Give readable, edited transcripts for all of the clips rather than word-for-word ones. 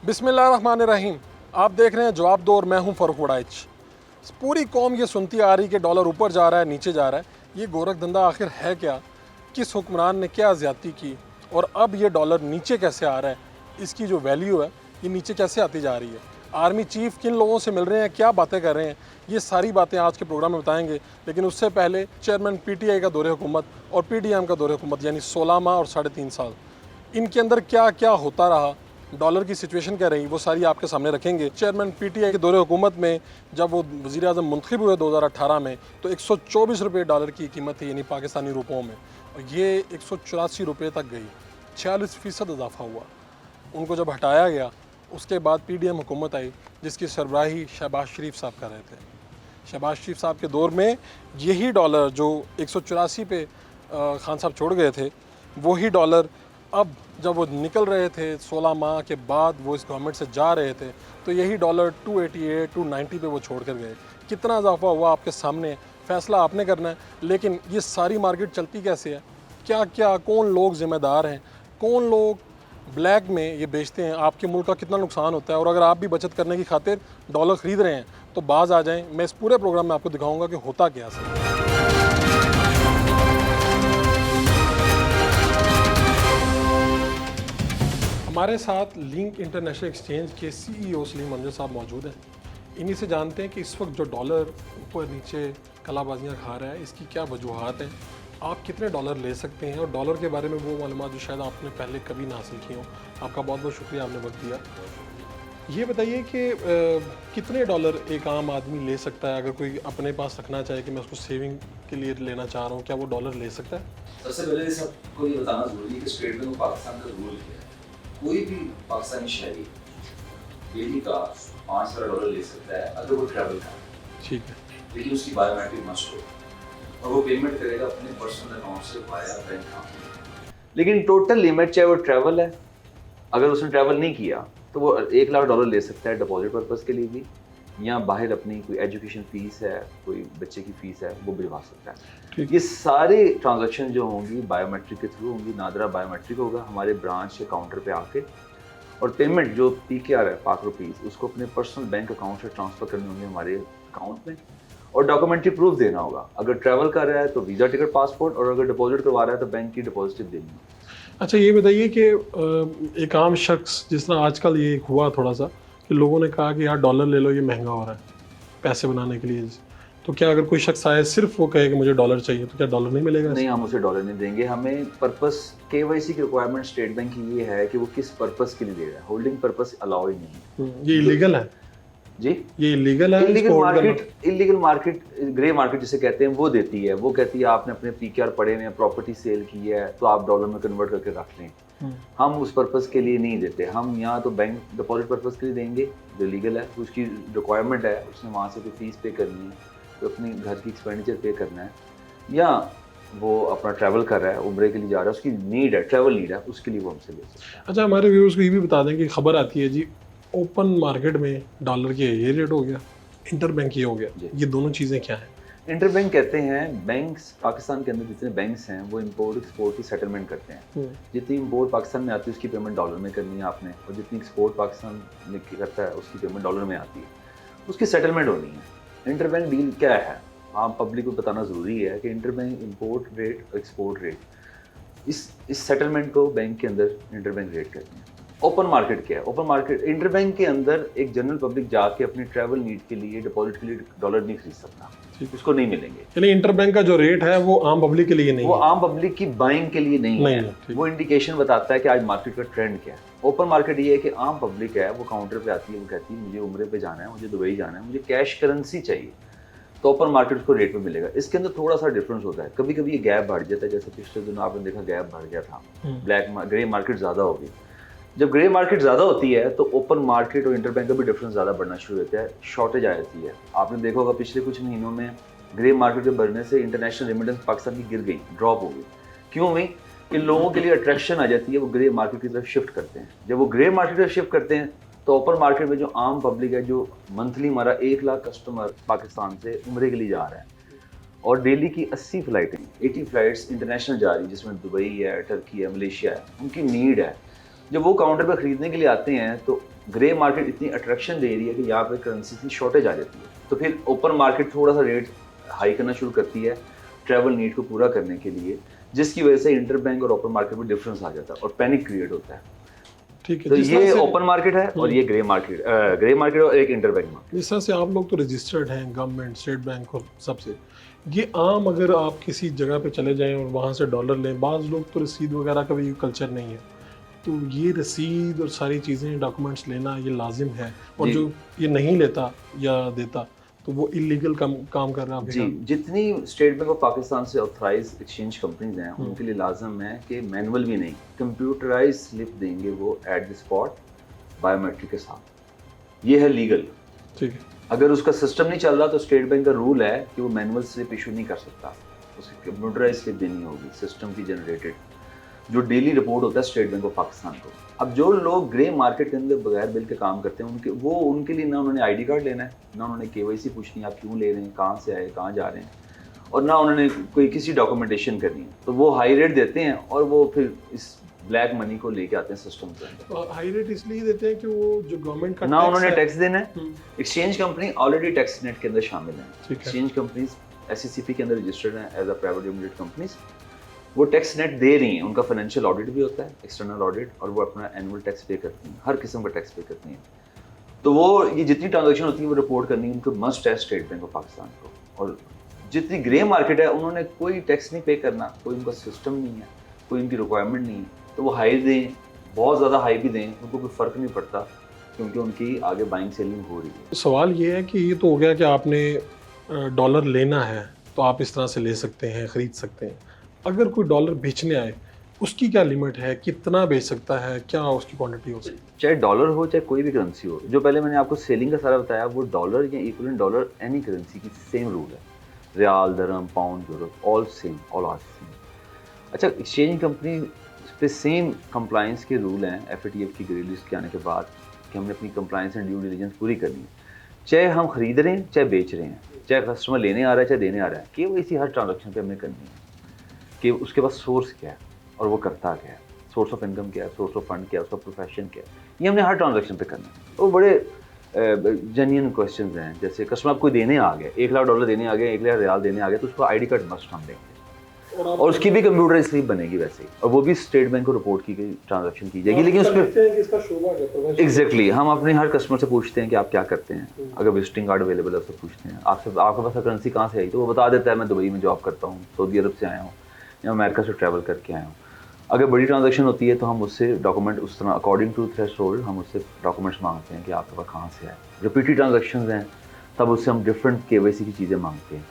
बिस्मिल्लाहिर्रहमानिर्रहीम। आप देख रहे हैं जवाब दो और मैं हूं फ़रूख वड़ाइच। पूरी कौम ये सुनती आ रही कि डॉलर ऊपर जा रहा है, नीचे जा रहा है। ये गोरख धंधा आखिर है क्या? किस हुक्मरान ने क्या ज़्यादती की और अब ये डॉलर नीचे कैसे आ रहा है? इसकी जो वैल्यू है ये नीचे कैसे आती जा रही है? आर्मी चीफ किन लोगों से मिल रहे हैं, क्या बातें कर रहे हैं, ये सारी बातें आज के प्रोग्राम में बताएंगे। लेकिन उससे पहले चेयरमैन पीटीआई का दौरे हुकूमत और पीडीएम का दौरे हुकूमत, यानी 16 माह और 3.5 साल, इनके अंदर क्या क्या होता रहा, डॉलर की सिचुएशन क्या रही, वो सारी आपके सामने रखेंगे। चेयरमैन पीटीआई के दौरे हुकूमत में जब वो वज़ीर आज़म मुंतखब हुए 2018 में, तो 124 रुपये डॉलर की कीमत थी, यानी पाकिस्तानी रुपयों में, और ये 184 रुपये तक गई। 46% इजाफा हुआ। उनको जब हटाया गया उसके बाद पीडीएम हुकूमत आई, जिसकी सरबराही शहबाज शरीफ साहब कर रहे थे। शहबाज शरीफ साहब के दौर में यही डॉलर जो 184 पे खान साहब छोड़ गए थे, वही डॉलर अब जब वो निकल रहे थे 16 माह के बाद, वो इस गवर्नमेंट से जा रहे थे, तो यही डॉलर 288 290 पे वो छोड़ कर गए। कितना इजाफा हुआ आपके सामने, फ़ैसला आपने करना है। लेकिन ये सारी मार्केट चलती कैसे है, क्या क्या, कौन लोग ज़िम्मेदार हैं, कौन लोग ब्लैक में ये बेचते हैं, आपके मुल्क का कितना नुकसान होता है। और अगर आप भी बचत करने की खातिर डॉलर ख़रीद रहे हैं तो बाज आ जाएं। मैं इस पूरे प्रोग्राम में आपको दिखाऊंगा कि होता क्या है। हमारे साथ लिंक इंटरनेशनल एक्सचेंज के सीईओ सलीम अमजद साहब मौजूद हैं। इन्हीं से जानते हैं कि इस वक्त जो डॉलर ऊपर नीचे कलाबाजियाँ खा रहा है, इसकी क्या वजूहत हैं, आप कितने डॉलर ले सकते हैं, और डॉलर के बारे में वो मालूमात जो शायद आपने पहले कभी ना हासिल की हो। आपका बहुत बहुत शुक्रिया, आपने वक्त दिया। ये बताइए कि कितने डॉलर एक आम आदमी ले सकता है, अगर कोई अपने पास रखना चाहे कि मैं उसको सेविंग के लिए लेना चाह रहा हूँ, क्या वो डॉलर ले सकता है? सबसे पहले सबको ये बताना जरूरी है कि स्टेट बैंक ऑफ पाकिस्तान का रूल क्या है। कोई भी पाकिस्तानी शहरी डेली का $5 ले सकता है अगर वो ट्रैवल कर, ठीक है, लेकिन उसकी बायोमेट्रिक मस्ट हो और वो पेमेंट करेगा अपने पर्सनल अकाउंट से वाया बैंक अकाउंट। लेकिन टोटल लिमिट चाहे वो ट्रैवल है, अगर उसने ट्रैवल नहीं किया तो वो $1 लाख ले सकता है डिपॉजिट पर्पज़ के लिए भी, या बाहर अपनी कोई एजुकेशन फ़ीस है, कोई बच्चे की फ़ीस है, वो भिजवा सकता है। ये सारे ट्रांजैक्शन जो होंगी बायोमेट्रिक के थ्रू होंगी। नादरा बायोमेट्रिक होगा हमारे ब्रांच के काउंटर पे आके, और पेमेंट जो PKR है ₹5 उसको अपने पर्सनल बैंक अकाउंट से ट्रांसफ़र करनी होंगी हमारे अकाउंट में, और डॉक्यूमेंट्री प्रूफ देना होगा। अगर ट्रैवल कर रहा है तो वीज़ा, टिकट, पासपोर्ट, और अगर डिपॉजिट करवा रहा है तो बैंक की डिपॉजिट देनी है। अच्छा ये बताइए कि एक आम शख्स, जिस तरह आजकल ये हुआ थोड़ा सा कि लोगों ने कहा कि यार डॉलर ले लो, ये महंगा हो रहा है पैसे बनाने के लिए, तो क्या अगर कोई शख्स आए सिर्फ वो कहे कि मुझे डॉलर चाहिए, तो क्या डॉलर नहीं मिलेगा? नहीं, हम उसे डॉलर नहीं देंगे। हमें पर्पस KYC की रिक्वायरमेंट स्टेट बैंक की ये है कि वो किस पर्पस के लिए दे रहा है। होल्डिंग पर्पस अलाउ ही नहीं। ये इलीगल है जी, ये इलीगल है। इलीगल मार्केट, ग्रे मार्केट जिसे कहते हैं, वो देती है। वो कहती है आपने अपने PKR पड़े हुए हैं, प्रॉपर्टी सेल की है, तो आप डॉलर में कन्वर्ट करके रख लें। हम उस पर्पस के लिए नहीं देते। हम यहाँ तो बैंक डिपॉजिट पर्पस के लिए देंगे जो लीगल है। उसकी रिक्वायरमेंट है, उसने वहाँ से कोई फीस पे करनी है, तो अपनी घर की एक्सपेंडिचर पे करना है, या वो अपना ट्रैवल कर रहा है, उम्रे के लिए जा रहा है, उसकी नीड है, ट्रैवल नीड है, उसके लिए वो हमसे ले सकते हैं। अच्छा, हमारे व्यूअर्स को ये भी बता दें कि खबर आती है जी ओपन मार्केट में डॉलर के ये रेट हो गया, इंटर बैंक ये हो गया, ये दोनों चीज़ें क्या हैं? इंटर बैंक कहते हैं, बैंक्स पाकिस्तान के अंदर जितने बैंक्स हैं वो इंपोर्ट एक्सपोर्ट की सेटलमेंट करते हैं। जितनी इंपोर्ट पाकिस्तान में आती है उसकी पेमेंट डॉलर में करनी है आपने, और जितनी एक्सपोर्ट पाकिस्तान में करता है उसकी पेमेंट डॉलर में आती है, उसकी सेटलमेंट होनी है। इंटर बैंक डील क्या है, आम पब्लिक को बताना ज़रूरी है कि इंटर बैंक इंपोर्ट रेट और एक्सपोर्ट रेट, इस सेटलमेंट को बैंक के अंदर इंटर बैंक रेट करते हैं। ओपन मार्केट क्या है? ओपन मार्केट, इंटर बैंक के अंदर एक जनरल पब्लिक जाके अपने ट्रैवल नीड के लिए, डिपॉजिट के लिए डॉलर नहीं खरीद सकता, उसको नहीं मिलेंगे। यानी इंटर बैंक का जो रेट है वो आम पब्लिक के लिए नहीं वो है, आम पब्लिक की बाइंग के लिए नहीं है। वो इंडिकेशन बताता है कि आज मार्केट का ट्रेंड क्या है। ओपन मार्केट ये है कि आम पब्लिक है, वो काउंटर पे आती है, वो कहती है मुझे उम्रे पे जाना है, मुझे दुबई जाना है, मुझे कैश करेंसी चाहिए, तो ओपन मार्केट को रेट में मिलेगा। इसके अंदर थोड़ा सा डिफरेंस होता है, कभी कभी ये गैप बढ़ जाता है, जैसे पिछले दिनों आपने देखा गैप बढ़ गया था, ग्रे मार्केट ज़्यादा होगी। जब ग्रे मार्केट ज़्यादा होती है तो ओपन मार्केट और इंटर बैंक का भी डिफरेंस ज़्यादा बढ़ना शुरू होता है, शॉर्टेज आ जाती है। आपने देखा होगा पिछले कुछ महीनों में ग्रे मार्केट के बढ़ने से इंटरनेशनल रेमिटेंस पाकिस्तान की गिर गई, ड्रॉप हो गई। क्यों हुई? कि लोगों के लिए अट्रैक्शन आ जाती है, वो ग्रे मार्केट की तरफ शिफ्ट करते हैं। जब वो ग्रे मार्केट की तरफ शिफ्ट करते हैं तो ओपन मार्केट में जो आम पब्लिक है, जो मंथली हमारा 1 लाख कस्टमर पाकिस्तान से उम्रे के लिए जा रहा है, और डेली की 80 फ्लाइटें, 80 फ्लाइट्स इंटरनेशनल जा रही है, जिसमें दुबई है, टर्की है, मलेशिया है, उनकी नीड है। जब वो काउंटर पर ख़रीदने के लिए आते हैं तो ग्रे मार्केट इतनी अट्रैक्शन दे रही है कि यहाँ पे करेंसी की शॉर्टेज आ जाती है, तो फिर ओपन मार्केट थोड़ा सा रेट हाई करना शुरू करती है ट्रैवल नीड को पूरा करने के लिए, जिसकी वजह से इंटर बैंक और ओपन मार्केट में डिफरेंस आ जाता है और पैनिक क्रिएट होता है। ठीक है, तो ये ओपन मार्केट है और ये ग्रे मार्केट और एक इंटर बैंक मार्केट। जिस तरह से आप लोग तो रजिस्टर्ड हैं गवर्नमेंट, स्टेट बैंक और सबसे, ये आम अगर आप किसी जगह पे चले जाएं और वहाँ से डॉलर लें, बाज़ लोग तो रसीद वगैरह का भी कल्चर नहीं है, तो ये रसीद और सारी चीज़ें डॉक्यूमेंट्स लेना ये लाजिम है, और जो ये नहीं लेता या देता तो वो इलीगल काम कर रहा है। जी, जितनी स्टेट बैंक ऑफ पाकिस्तान से ऑथराइज एक्सचेंज कंपनीज हैं उनके लिए लाजम है कि मैनुअल भी नहीं, कंप्यूटराइज स्लिप देंगे वो एट द स्पॉट बायोमेट्रिक के साथ। ये है लीगल। ठीक है, अगर उसका सिस्टम नहीं चल रहा तो स्टेट बैंक का रूल है कि वो मैनुअल स्लिप इशू नहीं कर सकता, उसे कंप्यूटराइज स्लिप देनी होगी सिस्टम की जनरेटेड, जो डेली रिपोर्ट होता है स्टेट बैंक ऑफ पाकिस्तान को। अब जो लोग ग्रे मार्केट के अंदर बगैर बिल के काम करते हैं उनके लिए ना उन्होंने आईडी कार्ड लेना है, ना उन्होंने केवाईसी पूछनी है आप क्यों ले रहे हैं, कहाँ से आए, कहाँ जा रहे हैं, और ना उन्होंने कोई किसी डॉक्यूमेंटेशन करनी है। तो वो हाई रेट देते हैं और वो फिर इस ब्लैक मनी को लेके आते हैं सिस्टम के अंदर। हाई रेट इसलिए देते हैं कि वो जो गवर्नमेंट का ना उन्होंने टैक्स देना है। Exchange company already tax net के अंदर शामिल है। एक्सचेंज कंपनीज SECP के अंदर रजिस्टर्ड हैं as a private limited companies. वो टैक्स नेट दे रही हैं, उनका फाइनेंशियल ऑडिट भी होता है, एक्सटर्नल ऑडिट, और वो अपना एनुअल टैक्स पे करती हैं, हर किस्म का टैक्स पे करती हैं। तो वो ये जितनी ट्रांजैक्शन होती है वो रिपोर्ट करनी उनको मस्ट है स्टेट बैंक ऑफ पाकिस्तान को। और जितनी ग्रे मार्केट है उन्होंने कोई टैक्स नहीं पे करना, कोई उनका सिस्टम नहीं है, कोई उनकी रिक्वायरमेंट नहीं है, तो वो हाई दें, बहुत ज़्यादा हाई भी दें, उनको कोई फ़र्क नहीं पड़ता क्योंकि उनकी आगे बाइंग सेलिंग हो रही है। सवाल ये है कि ये तो हो गया कि आपने डॉलर लेना है तो आप इस तरह से ले सकते हैं, ख़रीद सकते हैं। अगर कोई डॉलर बेचने आए उसकी क्या लिमिट है, कितना बेच सकता है, क्या उसकी क्वांटिटी हो सकती है? चाहे डॉलर हो चाहे कोई भी करेंसी हो, जो पहले मैंने आपको सेलिंग का सारा बताया, वो डॉलर या इक्विवेलेंट डॉलर एनी करेंसी की सेम रूल है। Riyal, dirham, pound, euro, all same, all are same. अच्छा, एक्सचेंज कंपनी पे सेम कंप्लाइंस के रूल हैं FATF की ग्रे लिस्ट के आने के बाद कि हमने अपनी कंप्लाइंस एंड ड्यू डिलिजेंस पूरी करनी है, चाहे हम खरीद रहे हैं चाहे बेच रहे हैं, चाहे कस्टमर लेने आ रहा है चाहे देने आ रहा है, KYC हर ट्रांजेक्शन पे हमने करनी है कि उसके पास सोर्स क्या है और वो करता क्या है, सोर्स ऑफ इनकम क्या है, सोर्स ऑफ फंड क्या है, उसका प्रोफेशन क्या है, ये हमने हर ट्रांजेक्शन पे करना है। वो बड़े जेन्युइन क्वेश्चंस हैं, जैसे कस्टमर आपको देने आ गए, $1 लाख देने आ गए, 1 लाख रियाल देने आ गए, तो उसको आईडी कार्ड मस्ट हम देंगे और उसकी भी कंप्यूटर स्लिप बनेगी वैसे ही, और वो भी स्टेट बैंक को रिपोर्ट की गई ट्रांजैक्शन की जाएगी। लेकिन उसमें एग्जैक्टली हम अपने हर कस्टमर से पूछते हैं कि आप क्या करते हैं, अगर विजिटिंग कार्ड अवेलेबल है उससे पूछते हैं आपके पास करेंसी कहाँ से आई, तो वो बता देता है मैं दुबई में जॉब करता हूँ, सऊदी अरब से आया हूँ या अमेरिका से ट्रैवल करके आया हूँ। अगर बड़ी ट्रांजैक्शन होती है तो हम उससे डॉक्यूमेंट उस तरह अकॉर्डिंग टू थ्रेशोल्ड हम उससे डॉक्यूमेंट्स मांगते हैं कि आपके पास कहाँ से आए। रिपीटेड ट्रांजैक्शंस हैं तब उससे हम डिफरेंट KYC की चीज़ें मांगते हैं,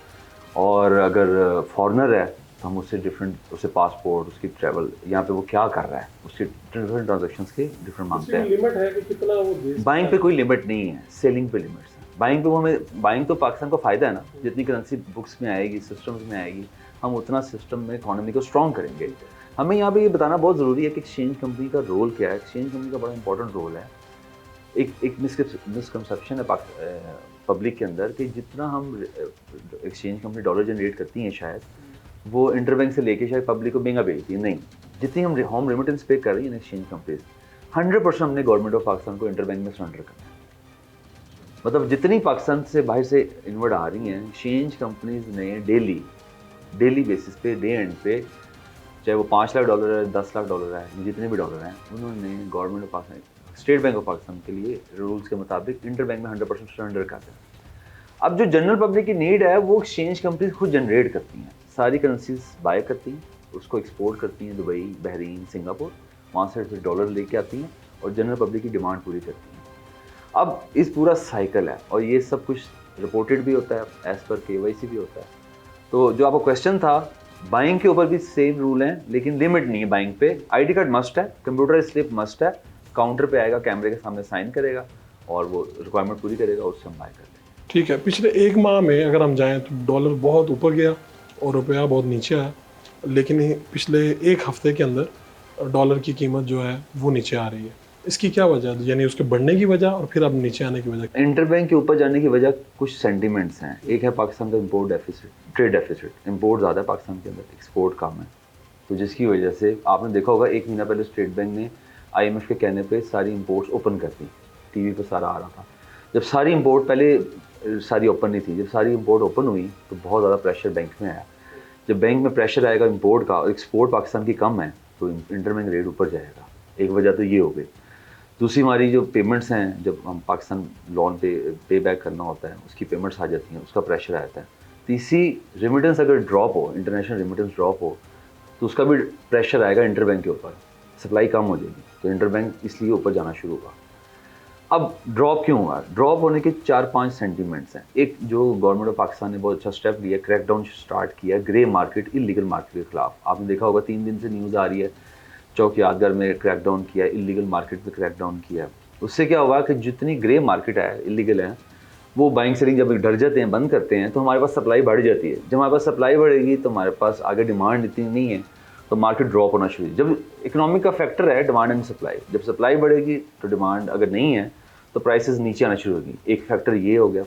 और अगर फॉरेनर है तो हम उससे डिफरेंट, उससे पासपोर्ट, उसकी ट्रैवल, यहाँ पे वो क्या कर रहा है, उसके डिफरेंट ट्रांजैक्शंस के डिफरेंट मांगते हैं। लिमिट है कि कितना वो दे सकता है? बाइंग पे कोई लिमिट नहीं है, सेलिंग पे लिमिट्स है। बाइंग पे वो हमें, बाइंग तो पाकिस्तान को फ़ायदा है ना, जितनी करेंसी बुक्स में आएगी, सिस्टम्स में आएगी, हम उतना सिस्टम में इकोनॉमी को स्ट्रॉन्ग करेंगे। हमें यहाँ पे ये बताना बहुत ज़रूरी है कि एक्सचेंज कंपनी का रोल क्या है। एक्सचेंज कंपनी का बड़ा इंपॉर्टेंट रोल है। एक मिसकंसेप्शन है पब्लिक के अंदर कि जितना हम एक्सचेंज कंपनी डॉलर जनरेट करती हैं शायद वो इंटरबैंक से लेके शायद पब्लिक को महंगा बेचती है। नहीं, जितनी हम होम रेमिटेंस पे कर रही है एक्सचेंज कंपनीज, 100% हमने गवर्नमेंट ऑफ पाकिस्तान को इंटरबैंक में सरेंडर करना है। मतलब जितनी पाकिस्तान से बाहर से इनवर्ड आ रही हैं एक्सचेंज कंपनीज ने डेली बेसिस पे, डे एंड पे, चाहे वो $5 लाख है, $10 लाख है, जितने भी डॉलर हैं, उन्होंने government of Pakistan, state bank of Pakistan के लिए रूल्स के मुताबिक इंटरबैंक में 100% सरेंडर कर दें। अब जो जनरल पब्लिक की नीड है वो एक्सचेंज कंपनीज खुद जनरेट करती हैं, सारी करेंसीज बाय करती हैं, उसको एक्सपोर्ट करती हैं दुबई, बहरीन, सिंगापुर, वहाँ से डॉलर लेके आती हैं और जनरल पब्लिक की डिमांड पूरी करती हैं। अब इस पूरा साइकिल है और ये सब कुछ रिपोर्टेड भी होता है, एज पर KYC भी होता है। तो जो आपका क्वेश्चन था, बाइंग के ऊपर भी सेम रूल हैं, लेकिन लिमिट नहीं है बाइंग पे। आईडी कार्ड मस्ट है, कंप्यूटर स्लिप मस्ट है, काउंटर पे आएगा, कैमरे के सामने साइन करेगा और वो रिक्वायरमेंट पूरी करेगा, उससे हम बाय कर लेंगे। ठीक है, पिछले एक माह में अगर हम जाएं तो डॉलर बहुत ऊपर गया और रुपया बहुत नीचे आया, लेकिन पिछले एक हफ्ते के अंदर डॉलर की कीमत जो है वो नीचे आ रही है। इसकी क्या वजह है, यानी उसके बढ़ने की वजह और फिर अब नीचे आने की वजह? इंटरबैंक के ऊपर जाने की वजह कुछ सेंटिमेंट्स हैं। एक है पाकिस्तान का import deficit, trade deficit. Import ज़्यादा है पाकिस्तान के अंदर, एक्सपोर्ट कम है, तो जिसकी वजह से आपने देखा होगा 1 महीना पहले स्टेट बैंक ने IMF के कहने पे सारी इंपोर्ट्स ओपन कर दी, टीवी पर सारा आ रहा था। जब सारी इंपोर्ट पहले सारी ओपन नहीं थी, जब सारी इंपोर्ट ओपन हुई तो बहुत ज़्यादा प्रेशर बैंक में आया। जब बैंक में प्रेशर आएगा इंपोर्ट का और एक्सपोर्ट पाकिस्तान की कम है तो इंटरबैंक रेट ऊपर जाएगा। एक वजह तो ये हो गई। दूसरी हमारी जो पेमेंट्स हैं, जब हम पाकिस्तान लोन पे बैक करना होता है उसकी पेमेंट्स आ जाती हैं, उसका प्रेशर आता है। तीसरी, रेमिटेंस अगर ड्रॉप हो, इंटरनेशनल रेमिटेंस ड्रॉप हो तो उसका भी प्रेशर आएगा इंटरबैंक के ऊपर, सप्लाई कम हो जाएगी तो इंटरबैंक इसलिए ऊपर जाना शुरू हुआ। अब ड्रॉप क्यों हुआ? ड्रॉप होने के 4-5 सेंटीमेंट्स हैं। एक, जो गवर्नमेंट ऑफ पाकिस्तान ने बहुत अच्छा स्टेप लिया, क्रैकडाउन स्टार्ट किया ग्रे मार्केट, इलीगल मार्केट के खिलाफ। आपने देखा होगा 3 दिन से न्यूज़ आ रही है, चौक यादगार में क्रैकडाउन किया, इलीगल मार्केट में क्रैकडाउन किया। उससे क्या हुआ कि जितनी ग्रे मार्केट है, इलीगल है, वो बाइंग सेलिंग जब डर जाते हैं, बंद करते हैं, तो हमारे पास सप्लाई बढ़ जाती है। जब हमारे पास सप्लाई बढ़ेगी तो हमारे पास आगे डिमांड इतनी नहीं है तो मार्केट ड्रॉप होना शुरू। जब इकोनॉमिक का फैक्टर है डिमांड एंड सप्लाई, जब सप्लाई बढ़ेगी तो डिमांड अगर नहीं है तो प्राइसेस नीचे आना शुरू होगी। एक फैक्टर ये हो गया।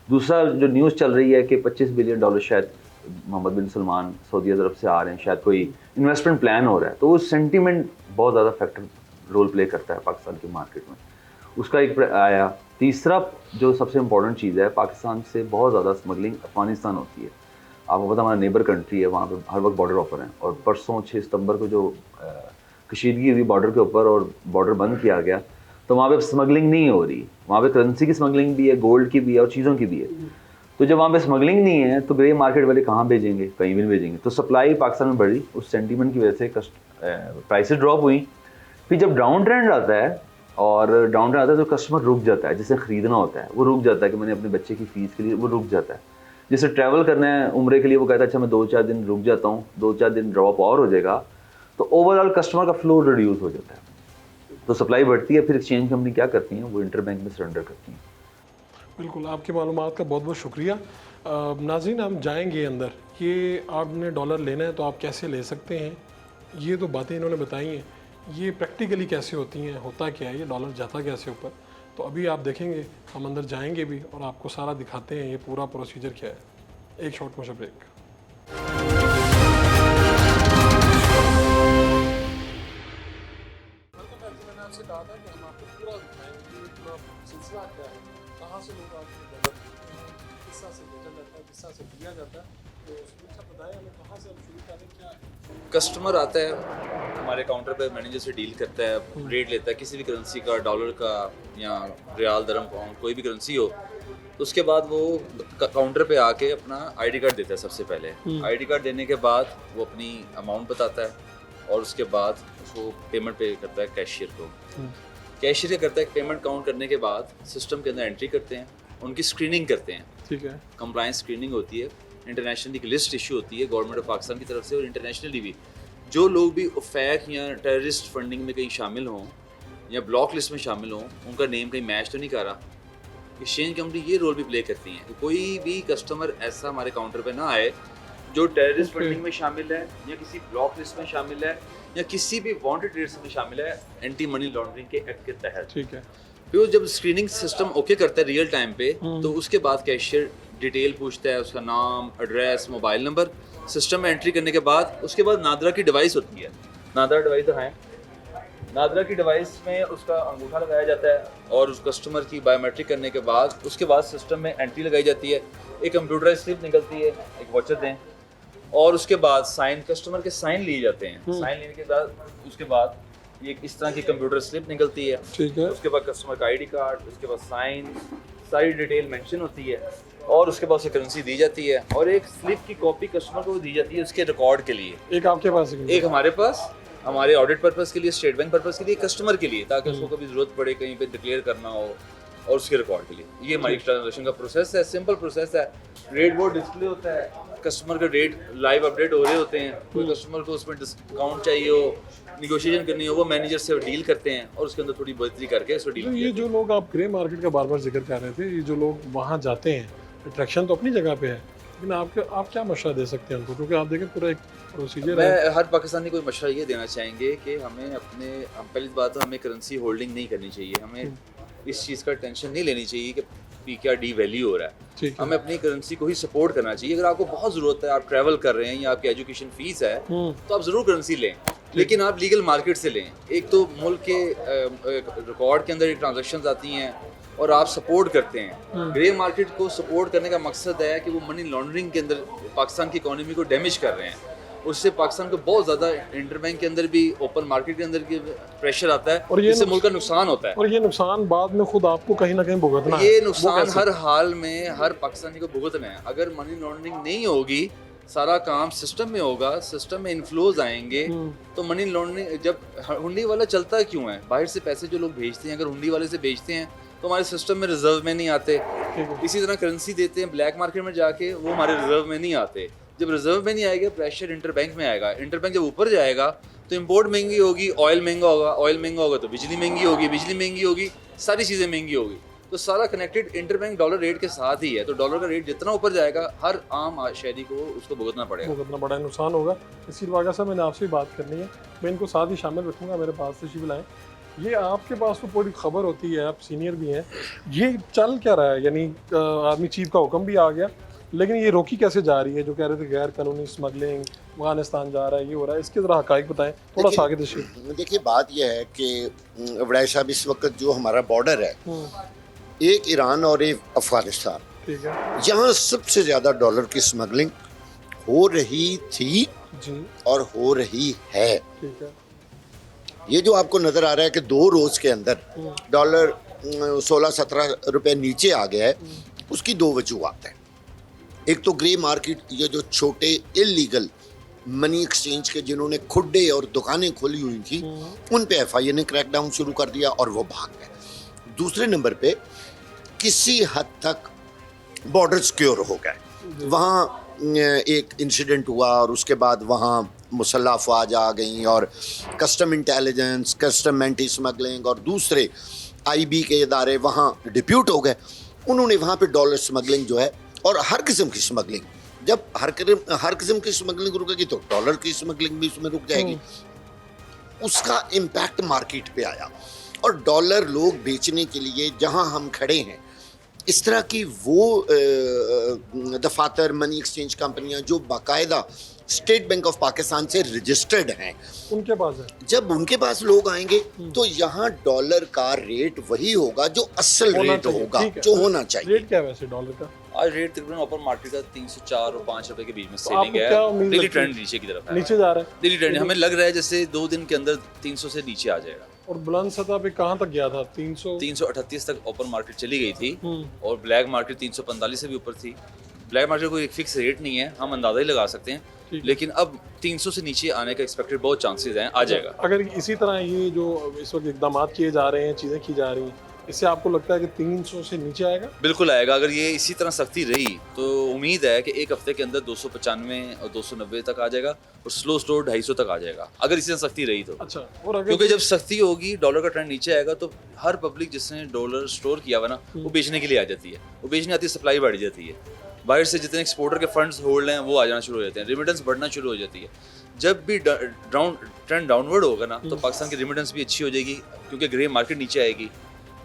दूसरा, जो न्यूज़ चल रही है कि $25 बिलियन शायद मोहम्मद बिन सलमान सऊदी अरब से आ रहे हैं, शायद कोई इन्वेस्टमेंट प्लान हो रहा है, तो वो सेंटीमेंट बहुत ज़्यादा फैक्टर रोल प्ले करता है पाकिस्तान की मार्केट में, उसका एक आया। तीसरा, जो सबसे इम्पोर्टेंट चीज़ है, पाकिस्तान से बहुत ज़्यादा स्मगलिंग अफगानिस्तान होती है। आपको पता, हमारा नेबर कंट्री है, वहाँ पे हर वक्त बॉर्डर ओपन है। और परसों 6 सितंबर को जो कशीदगी हुई बॉर्डर के ऊपर और बॉर्डर बंद किया गया, तो वहाँ पे स्मगलिंग नहीं हो रही। वहाँ पे करेंसी की स्मगलिंग भी है, गोल्ड की भी है और चीज़ों की भी है। तो जब वहाँ पे स्मगलिंग नहीं है तो ग्रे मार्केट वाले कहाँ भेजेंगे? कहीं भी नहीं भेजेंगे। तो सप्लाई पाकिस्तान में बढ़ी, उस सेंटीमेंट की वजह से प्राइसेस ड्रॉप हुई। फिर जब डाउन ट्रेंड आता है, और डाउन ट्रेंड आता है तो कस्टमर रुक जाता है, जिसे ख़रीदना होता है वो रुक जाता है कि मैंने अपने बच्चे की फ़ीस के लिए, वो रुक जाता है। जिसे ट्रैवल करना है उम्रे के लिए, वो कहता है अच्छा मैं 2-4 दिन रुक जाता हूँ, 2-4 दिन ड्रॉप और हो जाएगा, तो ओवरऑल कस्टमर का फ्लो रिड्यूस हो जाता है। तो सप्लाई बढ़ती है, फिर एक्सचेंज कंपनी क्या करती हैं, वो इंटरबैंक में सरेंडर करती हैं। बिल्कुल, आपकी मालूमात का बहुत बहुत शुक्रिया। नाज़रीन, हम जाएंगे अंदर। ये आपने डॉलर लेना है तो आप कैसे ले सकते हैं, ये तो बातें इन्होंने बताई हैं, ये प्रैक्टिकली कैसे होती हैं, होता क्या है, ये डॉलर जाता कैसे ऊपर, तो अभी आप देखेंगे। हम अंदर जाएंगे भी और आपको सारा दिखाते हैं ये पूरा प्रोसीजर क्या है। एक शॉर्ट मोशन ब्रेक। मैंने आपसे कहा था कि हम आपको पूरा दिखाएंगे, पूरा सिलसिला क्या है, कहाँ से लोग आपको डॉलर किस तरह से भेजा जाता है, किस तरह से दिया जाता है, तो उसको बताएं हमें कहाँ से हम शुरू करें, क्या है। कस्टमर आता है हमारे काउंटर पे, मैनेजर से डील करता है, रेट लेता है किसी भी करेंसी का, डॉलर का या रियाल, दरम, पाउंड, कोई भी करेंसी हो, तो उसके बाद वो काउंटर पे आके अपना आईडी कार्ड देता है। सबसे पहले आईडी कार्ड देने के बाद वो अपनी अमाउंट बताता है और उसके बाद उसको पेमेंट पे करता है कैशियर को। कैशियर करता है पेमेंट काउंट करने के बाद सिस्टम के अंदर एंट्री करते हैं, उनकी स्क्रीनिंग करते हैं। ठीक है, कंप्लायंस स्क्रीनिंग होती है, इंटरनेशनली की लिस्ट इशू होती है गवर्नमेंट ऑफ पाकिस्तान की तरफ से, और इंटरनेशनली भी जो लोग भी फैक या टेररिस्ट फंडिंग में कहीं शामिल हों या ब्लॉक लिस्ट में शामिल हों, उनका नेम कहीं मैच तो नहीं कर रहा। एक्सचेंज कंपनी ये रोल भी प्ले करती हैं कि कोई भी कस्टमर ऐसा हमारे काउंटर पे ना आए जो टेररिस्ट फंडिंग में शामिल है या किसी ब्लॉक लिस्ट में शामिल है या किसी भी वांटेड रेट्स में शामिल है एंटी मनी लॉन्ड्रिंग के एक्ट के तहत। ठीक है, फिर जब स्क्रीनिंग सिस्टम ओके करता है रियल टाइम पे, तो उसके बाद कैशियर डिटेल पूछता है, उसका नाम, एड्रेस, मोबाइल नंबर, सिस्टम में एंट्री करने के बाद उसके बाद नादरा की डिवाइस होती है। नादरा डिवाइस तो है, नादरा की डिवाइस में उसका अंगूठा लगाया जाता है और उस कस्टमर की बायोमेट्रिक करने के बाद उसके बाद सिस्टम में एंट्री लगाई जाती है, एक कंप्यूटराइज स्लिप निकलती है, एक वाउचर दें और उसके बाद साइन, कस्टमर के साइन लिए जाते हैं। साइन लेने के बाद उसके बाद ये इस तरह की कंप्यूटर स्लिप निकलती है। ठीक है, उसके बाद कस्टमर का आईडी कार्ड, उसके बाद साइन, सारी डिटेल मेंशन होती है और उसके बाद उसे करेंसी दी जाती है और एक स्लिप की कॉपी कस्टमर को दी जाती है उसके रिकॉर्ड के लिए। एक आपके पास है? एक हमारे पास, हमारे ऑडिट पर्पस के लिए, स्टेट बैंक पर्पस के लिए, कस्टमर के लिए, ताकि उसको कभी जरूरत पड़े कहीं पे डिक्लेयर करना हो और उसके रिकॉर्ड के लिए। ये हमारी ट्रांजेक्शन का प्रोसेस है, सिंपल प्रोसेस है। रेट बोर्ड डिस्प्ले होता है, कस्टमर के रेट लाइव अपडेट हो रहे होते हैं। कोई कस्टमर को उसमें डिस्काउंट चाहिए हो, निगोशिएशन करनी हो, वो मैनेजर से डील करते हैं और उसके अंदर थोड़ी बढ़ोतरी करके उसको डील। ये जो लोग आप ग्रे मार्केट का बार बार जिक्र कर रहे थे, ये जो लोग वहाँ जाते हैं, अट्रैक्शन तो अपनी जगह पे है, लेकिन आप क्या मशवरा दे सकते हैं उनको, क्योंकि आप देखें पूरा एक प्रोसीजर है। मैं हर पाकिस्तानी को मशवरा ये देना चाहेंगे कि हमें पहली बात तो हमें करेंसी होल्डिंग नहीं करनी चाहिए, हमें इस चीज़ का टेंशन नहीं लेनी चाहिए कि पी क्या डी वैल्यू हो रहा है। हमें अपनी करेंसी को ही सपोर्ट करना चाहिए। अगर आपको बहुत ज़रूरत है, आप ट्रैवल कर रहे हैं या आपकी एजुकेशन फीस है, तो आप ज़रूर करेंसी लें, लेकिन आप लीगल मार्केट से लें। एक तो मुल्क के रिकॉर्ड के अंदर ये ट्रांजैक्शंस आती हैं और आप सपोर्ट करते हैं। ग्रे मार्केट को सपोर्ट करने का मकसद है कि वो मनी लॉन्ड्रिंग के अंदर पाकिस्तान की इकोनॉमी को डैमेज कर रहे हैं। उससे पाकिस्तान को बहुत ज़्यादा इंटरबैंक के अंदर भी, ओपन मार्केट के अंदर भी प्रेशर आता है और इससे मुल्क का नुकसान होता है। और ये नुकसान बाद में खुद आपको कहीं ना कहीं भुगतना है। ये नुकसान हर हाल में हर पाकिस्तानी को भुगतना है। अगर मनी लॉन्ड्रिंग नहीं होगी, सारा काम सिस्टम में होगा, सिस्टम में इन्फ्लोज आएंगे, तो मनी लॉन्ड्रिंग जब हुंडी वाला चलता क्यों है? बाहर से पैसे जो लोग भेजते हैं, अगर हुंडी वाले से भेजते हैं तो हमारे सिस्टम में रिजर्व में नहीं आते। इसी तरह करेंसी देते हैं ब्लैक मार्केट में जाके, वो हमारे रिजर्व में नहीं आते। जब रिजर्व में नहीं आएगा, प्रेशर इंटरबैंक में आएगा। इंटरबैंक जब ऊपर जाएगा तो इंपोर्ट महंगी होगी, ऑयल महंगा होगा, ऑयल महंगा होगा तो बिजली महंगी होगी, बिजली महंगी होगी, सारी चीज़ें महंगी होगी। तो सारा कनेक्टेड इंटरबैंक डॉलर रेट के साथ ही है। तो डॉलर का रेट जितना ऊपर जाएगा, हर आम शहरी को उसको भुगतना पड़ेगा, भुगतना बड़ा नुकसान होगा। इसी वाक़ा से मैंने आपसे बात करनी है, मैं इनको साथ ही शामिल रखूँगा। मेरे पास तशरीफ लाएँ। ये आपके पास तो पूरी खबर होती है, आप सीनियर भी हैं, ये चल क्या रहा है? यानी आर्मी चीफ का हुक्म भी आ गया, लेकिन ये रोकी कैसे जा रही है? जो कह रहे थे गैर कानूनी स्मगलिंग अफगानिस्तान जा रहा है, ये हो रहा है, इसके ज़रा हक़ाइक़ बताएं थोड़ा सा आगे तशरीफ़। देखिए, बात यह है कि वड़ाई साहब, इस वक्त जो हमारा बॉर्डर है, एक ईरान और एक अफगानिस्तान, ठीक है, जहाँ सबसे ज़्यादा डॉलर की स्मगलिंग हो रही थी जी, और हो रही है। ठीक है। ये जो आपको नज़र आ रहा है कि 2 रोज़ के अंदर डॉलर 16-17 रुपए नीचे आ गया है, उसकी 2 वजूहात हैं। एक तो ग्रे मार्केट, ये जो छोटे इलीगल मनी एक्सचेंज के जिन्होंने खुड्डे और दुकानें खोली हुई थी, उन पे FIA ने क्रैकडाउन शुरू कर दिया और वो भाग गए। दूसरे नंबर पे किसी हद तक बॉर्डर सिक्योर हो गए। वहाँ एक इंसिडेंट हुआ और उसके बाद वहाँ मुसल्लह अफवाज आ गई और custom intelligence, custom anti smuggling और दूसरे IB के इदारे वहाँ डिप्यूट हो गए। उन्होंने वहाँ पे डॉलर स्मगलिंग जो है, और हर किस्म की स्मगलिंग, जब हर किस्म की स्मगलिंग रुकेगी तो डॉलर की स्मगलिंग भी उसमें रुक जाएगी। उसका इम्पैक्ट मार्केट पे आया और डॉलर लोग बेचने के लिए जहां हम खड़े हैं, इस तरह की वो दफातर मनी एक्सचेंज कंपनियां जो बाकायदा स्टेट बैंक ऑफ पाकिस्तान से रजिस्टर्ड हैं, उनके पास है। जब उनके पास लोग आएंगे तो यहाँ डॉलर का रेट वही होगा जो असल रेट होगा, जो होना चाहिए। रेट क्या है वैसे डॉलर का? आज रेट तकरीबन ओपन मार्केट का 304 और 5 रुपए के बीच में तो सेलिंग आपको क्या है। उम्मीद डेली लगती है? ट्रेंड नीचे की तरफ है, नीचे जा रहा है डेली ट्रेंड हमें लग रहा है जैसे 2 दिन के अंदर 300 से नीचे आ जाएगा। और बुलंद सतह पे कहाँ तक गया था? 338 तक ओपन मार्केट चली गई थी और ब्लैक मार्केट 345 से भी ऊपर थी। ब्लैक मार्केट कोई एक फिक्स रेट नहीं है, हम अंदाजा ही लगा सकते हैं, लेकिन अब 300 से नीचे आने का एक्सपेक्टेड बहुत चांसेस हैं, आ जाएगा। अगर इसी तरह ये जो इस वक्त इकदाम किए जा रहे हैं, चीज़ें की जा रही हैं, इससे आपको लगता है कि 300 से नीचे आएगा? बिल्कुल आएगा। अगर ये इसी तरह सख्ती रही तो उम्मीद है कि एक हफ्ते के अंदर 295 और 290 तक आ जाएगा और स्लो 250 तक आ जाएगा, अगर इसी तरह सख्ती रही तो। अच्छा, और अगर क्योंकि जब सख्ती होगी, डॉलर का ट्रेंड नीचे आएगा तो हर पब्लिक जिसने डॉलर स्टोर किया हुआ ना, वो बेचने के लिए आ जाती है। वो बेचने आती है, सप्लाई बढ़ जाती है, बाहर से जितने एक्सपोर्टर के फंड्स होल्ड हैं वो आ जाना शुरू हो जाते हैं, रेमिटेंस बढ़ना शुरू हो जाती है। जब भी ट्रेंड डाउनवर्ड होगा ना, तो पाकिस्तान की रेमिटेंस भी अच्छी हो जाएगी, क्योंकि ग्रे मार्केट नीचे आएगी,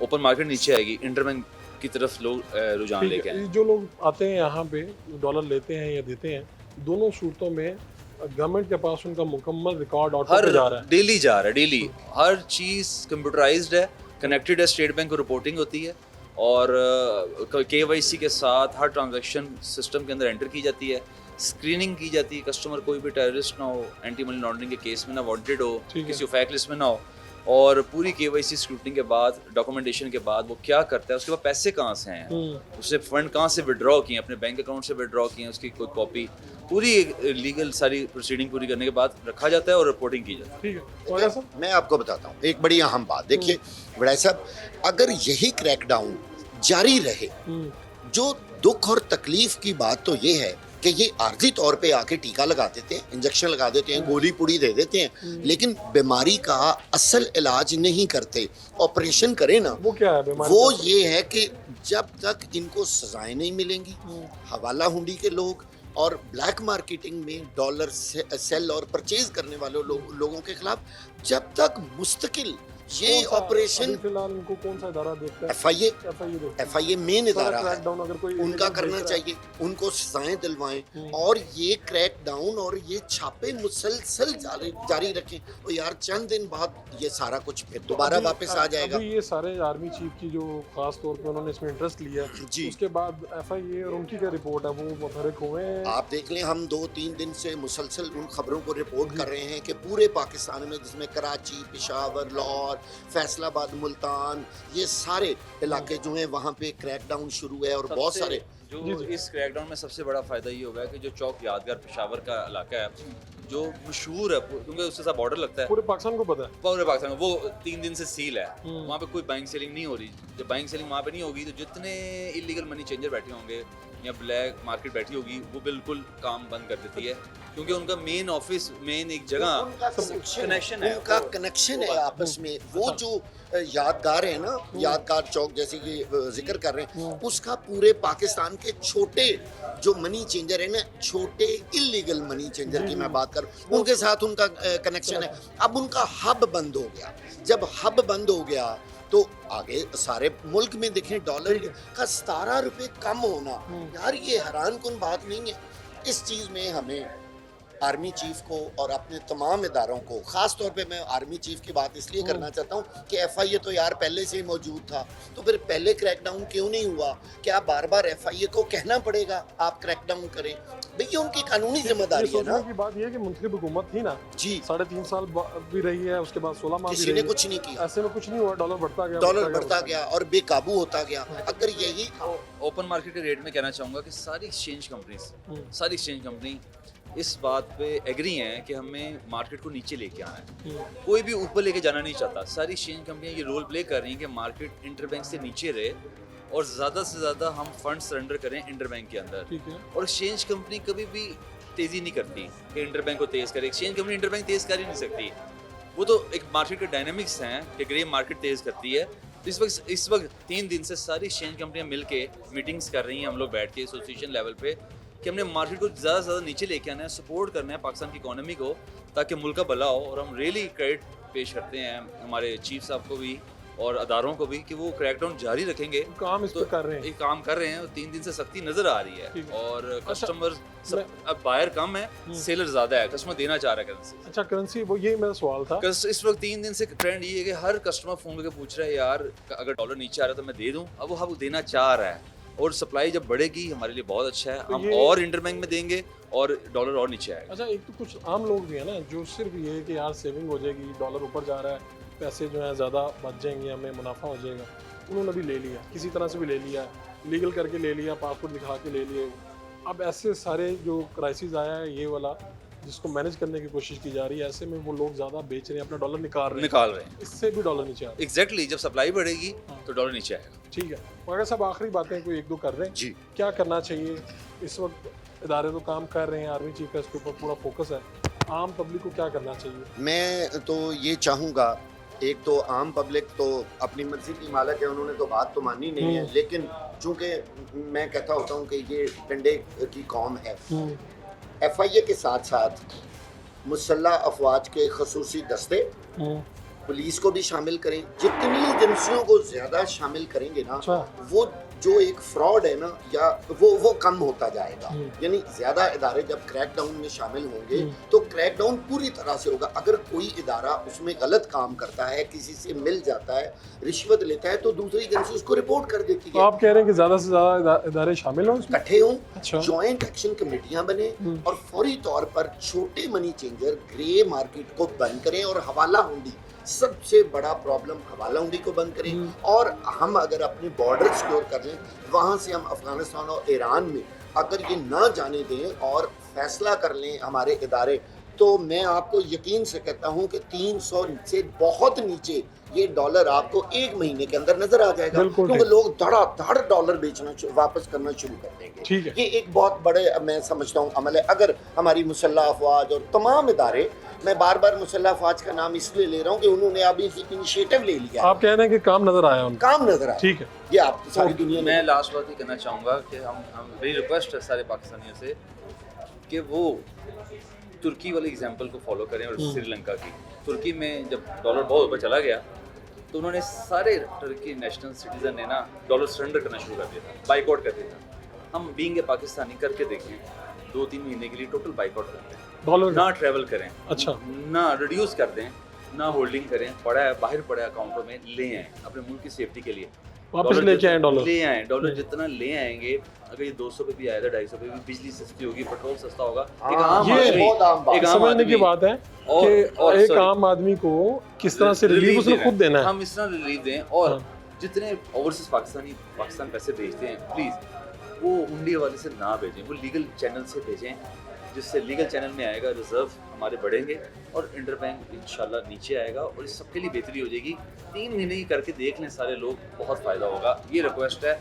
ओपन मार्केट नीचे आएगी, इंटरबैंक की तरफ लोग रुझान लेके आएंगे। जो लोग आते हैं यहाँ पे डॉलर लेते हैं या देते हैं, दोनों सूरतों में गवर्नमेंट के पास उनका मुकम्मल रिकॉर्ड ऑटो पे जा रहा है, डेली जा रहा है, डेली हर चीज़ कंप्यूटराइज्ड है, कनेक्टेड है, स्टेट बैंक को रिपोर्टिंग होती है और KYC के साथ हर ट्रांजैक्शन सिस्टम के अंदर एंटर की जाती है, स्क्रीनिंग की जाती है, कस्टमर कोई भी टेररिस्ट ना हो, एंटी मनी लॉन्ड्रिंग के केस में ना वांटेड हो, किसी फैक लिस्ट में ना हो, और पूरी KYC स्क्रूटनी के बाद, डॉक्यूमेंटेशन के बाद वो क्या करता है, उसके बाद पैसे कहाँ से हैं, उससे फंड कहाँ से विड्रॉ किए, अपने बैंक अकाउंट से विड्रॉ किए, उसकी कोई कॉपी, पूरी लीगल सारी प्रोसीडिंग पूरी करने के बाद रखा जाता है और रिपोर्टिंग की जाती है। ठीक है, मैं आपको बताता हूँ एक बड़ी अहम बात। देखिए वड़ाई साहब, अगर यही क्रैकडाउन जारी रहे, जो दुख और तकलीफ की बात तो ये है कि ये आर्जी तौर पे आके टीका लगा देते हैं, इंजेक्शन लगा देते हैं, गोली पुड़ी दे देते हैं, लेकिन बीमारी का असल इलाज नहीं करते। ऑपरेशन करे ना, वो क्या है बीमारी? वो ये है कि जब तक इनको सजाएं नहीं मिलेंगी, हवाला हुंडी के लोग और ब्लैक मार्केटिंग में डॉलर सेल और परचेज करने वाले लोगों के खिलाफ जब तक मुस्तकिल ये ऑपरेशन फिलहाल इनको कौन सा इदारा देखता है? FIA देखता है। FIA मेन इदारा है, क्रैकडाउन अगर कोई उनका illegal करना बेच रहा है। चाहिए, उनको सजाएं दिलवाएं और ये क्रैक डाउन और ये छापे मुसलसल जारी रखें। और यार चंद दिन बाद ये सारा कुछ फिर दोबारा वापस आ जाएगा। अभी ये सारे आर्मी चीफ की जो खास तौर पे उन्होंने इसमें इंटरेस्ट लिया है, जी। उसके बाद FIA और उनकी क्या रिपोर्ट है, वो मुतहरिक हुए हैं। आप देख लें, हम 2-3 दिन से मुसलसल उन खबरों को रिपोर्ट कर रहे हैं कि पूरे पाकिस्तान में, जिसमें कराची, पेशावर, लाहौर, फैसलाबाद, मुल्तान, ये सारे इलाके जो हैं वहाँ पे क्रैकडाउन शुरू है और बहुत सारे जो इस क्रैकडाउन में सबसे बड़ा फायदा ये होगा कि जो चौक यादगार पेशावर का इलाका है जो मशहूर है क्योंकि उसके साथ बॉर्डर लगता है, पूरे पाकिस्तान को पता है। पूरे पाकिस्तान में वो 3 दिन से सील है, वहाँ पे कोई बाइंग सेलिंग नहीं हो रही। जब बाइंग सेलिंग वहाँ पे नहीं होगी तो जितने इलीगल मनी चेंजर बैठे होंगे या ब्लैक मार्केट बैठी होगी वो बिल्कुल काम बंद कर देती है, क्योंकि उनका मेन ऑफिस, मेन एक जगह कनेक्शन है, उनका कनेक्शन है आपस में। वो जो यादगार है ना, यादगार चौक जैसे कि जिक्र कर रहे हैं, उसका पूरे पाकिस्तान के छोटे जो मनी चेंजर है ना, छोटे इलीगल मनी चेंजर की मैं बात करूं, उनके साथ उनका कनेक्शन है। अब उनका हब बंद हो गया। जब हब बंद हो गया तो आगे सारे मुल्क में देखें डॉलर का 17 रुपए कम होना, यार ये हैरान कुन बात नहीं है। इस चीज़ में हमें आर्मी चीफ को और अपने तमाम इदारों को, ख़ास तौर पे मैं आर्मी चीफ की बात इसलिए करना चाहता हूँ कि FIA तो यार पहले से ही मौजूद था, तो फिर पहले क्रैकडाउन क्यों नहीं हुआ? क्या बार बार FIA को कहना पड़ेगा आप क्रैकडाउन करें? भैया उनकी कानूनी जिम्मेदारी है ना। की बात ये है कि मुंतखब हुकूमत थी ना जी, 3.5 साल भी रही है, उसके बाद 16 माह भी किसी रही ने है। कुछ नहीं किया, ऐसे में कुछ नहीं हुआ, डॉलर बढ़ता गया और बेकाबू होता गया। अगर यही ओपन मार्केट के रेट में कहना चाहूँगा कि सारी एक्सचेंज कंपनी इस बात पे एग्री हैं कि हमें मार्केट को नीचे लेके आना है, कोई भी ऊपर लेके जाना नहीं चाहता। सारी एक्सचेंज कंपनियां ये रोल प्ले कर रही हैं कि मार्केट इंटरबैंक से नीचे रहे और ज़्यादा से ज़्यादा हम फंड सरेंडर करें इंटरबैंक के अंदर। ठीक है। और एक्सचेंज कंपनी कभी भी तेज़ी नहीं करती कि इंटरबैंक को तेज़ करे। एक्सचेंज कंपनी इंटरबैंक तेज़ कर ही नहीं सकती, वो तो एक मार्केट के डायनामिक्स हैं कि ग्रे मार्केट तेज़ करती है। इस वक्त 3 दिन से सारी एक्सचेंज कंपनियां मिलके मीटिंग्स कर रही हैं, हम लोग बैठ के एसोसिएशन लेवल पे, कि हमने मार्केट को ज़्यादा से ज़्यादा नीचे लेके आना है, सपोर्ट करना है पाकिस्तान की इकोनॉमी को, ताकि मुल्क का भला हो। और हम रियली क्रेडिट पेश करते हैं हमारे चीफ साहब को भी और अदारों को भी कि वो क्रैकडाउन जारी रखेंगे। काम इस पे कर रहे हैं। ये काम कर रहे हैं, 3 दिन से सख्ती नजर आ रही है। और कस्टमर अब बायर कम है, सेलर ज्यादा है, कस्टमर देना चाह रहा है करेंसी। अच्छा, करेंसी, वो यही मेरा सवाल था। इस वक्त 3 दिन से ट्रेंड ये है कि हर कस्टमर फोन करके पूछ रहा है यार अगर डॉलर नीचे आ रहा है तो मैं दे दूं। अब वो देना चाह रहा है और सप्लाई जब बढ़ेगी हमारे लिए बहुत अच्छा है, हम और इंटरबैंक में देंगे और डॉलर और नीचे आएगा। अच्छा, एक तो कुछ आम लोग भी है ना जो सिर्फ ये है कि यार सेविंग हो जाएगी, डॉलर ऊपर जा रहा है, पैसे जो है ज़्यादा बच जाएंगे, हमें मुनाफा हो जाएगा, उन्होंने भी ले लिया, किसी तरह से भी ले लिया, लीगल करके ले लिया, पासपोर्ट दिखा के ले लिए। अब ऐसे सारे जो क्राइसिस आया है ये वाला, जिसको मैनेज करने की कोशिश की जा रही है, ऐसे में वो लोग ज़्यादा बेच रहे हैं, अपना डॉलर निकाल रहे हैं, इससे भी डॉलर नीचे आ रहा है। एग्जैक्टली, जब सप्लाई बढ़ेगी तो डॉलर नीचे आएगा। ठीक है, मगर सब आखिरी बातें कोई 1-2 कर रहे हैं जी, क्या करना चाहिए इस वक्त? इदारे तो काम कर रहे हैं, आर्मी चीफ का इसके ऊपर पूरा फोकस है, आम पब्लिक को क्या करना चाहिए? मैं तो ये चाहूँगा, एक तो आम पब्लिक तो अपनी मर्जी की मालिक है, उन्होंने तो बात तो मानी नहीं है, लेकिन चूंकि मैं कहता होता हूँ कि ये डंडे की कौम है, FIA के साथ साथ मुसल्लह अफवाज के खसूसी दस्ते, पुलिस को भी शामिल करें। जितनी एजेंसियों को ज़्यादा शामिल करेंगे ना, वो जो एक फ्रॉड है ना, या वो कम होता जाएगा। यानी ज़्यादा इदारे जब क्रैकडाउन में शामिल होंगे तो क्रैकडाउन पूरी तरह से होगा। अगर कोई इदारा उसमें गलत काम करता है, किसी से मिल जाता है, रिश्वत लेता है, तो दूसरी एजेंसी उसको रिपोर्ट कर देती है। तो आप कह रहे हैं कि ज़्यादा से ज़्यादा इदारे शामिल हों, इकट्ठे हों, अच्छा, जॉइंट एक्शन कमेटियां बने और फौरी तौर पर छोटे मनी चेंजर ग्रे मार्केट को बंद करें और हवाला हुंडी, सबसे बड़ा प्रॉब्लम हवाला हुंडी को बंद करें। और हम अगर अपने बॉर्डर सिक्योर कर लें, वहाँ से हम अफगानिस्तान और ईरान में अगर ये ना जाने दें और फैसला कर लें हमारे इदारे, तो मैं आपको यकीन से कहता हूँ कि 300 से बहुत नीचे ये डॉलर आपको 1 महीने के अंदर नजर आ जाएगा, क्योंकि लोग धड़ाधड़ डॉलर बेचना वापस करना शुरू कर देंगे। ये एक बहुत बड़े मैं समझता हूँ अमल है। अगर हमारी मुसल्लह अफवाज और तमाम इदारे, मैं बार बार मुसल्लह अफवाज का नाम इसलिए ले रहा हूँ कि उन्होंने अभी इनिशिएटिव ले लिया। आप कह रहे हैं कि काम नजर आया उनको, काम नजर आया, ठीक है, ये आप सारी दुनिया में। मैं लास्ट बात ये कहना चाहूँगा कि हम मेरी रिक्वेस्ट है सारे पाकिस्तानियों से कि वो तुर्की वाले एग्जाम्पल को फॉलो करें और श्रीलंका की। तुर्की में जब डॉलर बहुत ऊपर चला गया तो उन्होंने सारे टर्की नेशनल सिटीजन ने ना डॉलर सरेंडर करना शुरू कर दिया था, बाइकआउट कर दिया था। हम बीइंग ए पाकिस्तानी करके देखें, 2-3 महीने के लिए टोटल बाइकआउट करते हैं, डॉलर ना ट्रैवल करें, अच्छा, ना रिड्यूस कर दें, ना होल्डिंग करें, पड़ा है बाहर पड़ा है अकाउंटों में, ले आए अपने मुल्क की सेफ्टी के लिए, वापस लेके आए डॉलर, ले आए डॉलर। जितना ले आएंगे, अगर ये 200 पे भी आया था, 250 पे भी, बिजली सस्ती होगी, पेट्रोल सस्ता होगा, एक आम ये आदमी, बहुत आम बात। एक आम समझने की आदमी बात है और कि एक sorry, आम आदमी को किस तरह से रिलीफ उसने खुद देना है। हम इस तरह रिलीफ दें, और हाँ। जितने ओवरसीज पाकिस्तान पैसे भेजते हैं, प्लीज वो हुंडी वाले से ना भेजें, वो लीगल चैनल से भेजें, जिससे लीगल चैनल में आएगा, रिजर्व हमारे बढ़ेंगे और इंटरबैंक इंशाल्लाह नीचे आएगा और इस सबके लिए बेहतरी हो जाएगी। 3 महीने की करके देख लें सारे लोग, बहुत फायदा होगा। ये रिक्वेस्ट है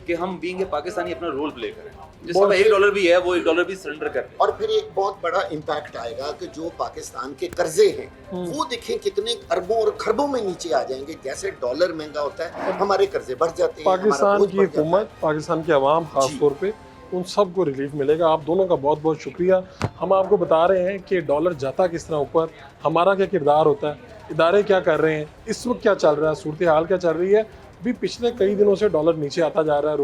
कि हम बीइंग ए पाकिस्तानी अपना रोल प्ले करें, जिस समय $1 भी है वो $1 भी सरेंडर कर दें। और फिर एक बहुत बड़ा इम्पैक्ट आएगा कि जो पाकिस्तान के कर्जे हैं वो देखें कितने अरबों और खरबों में नीचे आ जाएंगे। जैसे डॉलर महंगा होता है, हमारे कर्जे बढ़ जाते हैं, पाकिस्तान की हुकूमत, पाकिस्तान की आवाम खास तौर पे, उन सब को रिलीफ मिलेगा। आप दोनों का बहुत बहुत शुक्रिया। हम आपको बता रहे हैं कि डॉलर जाता किस तरह ऊपर, हमारा क्या किरदार होता है, इदारे क्या कर रहे हैं, इस वक्त क्या चल रहा है, सूरत हाल क्या चल रही है। भी पिछले कई दिनों से डॉलर नीचे आता जा रहा है,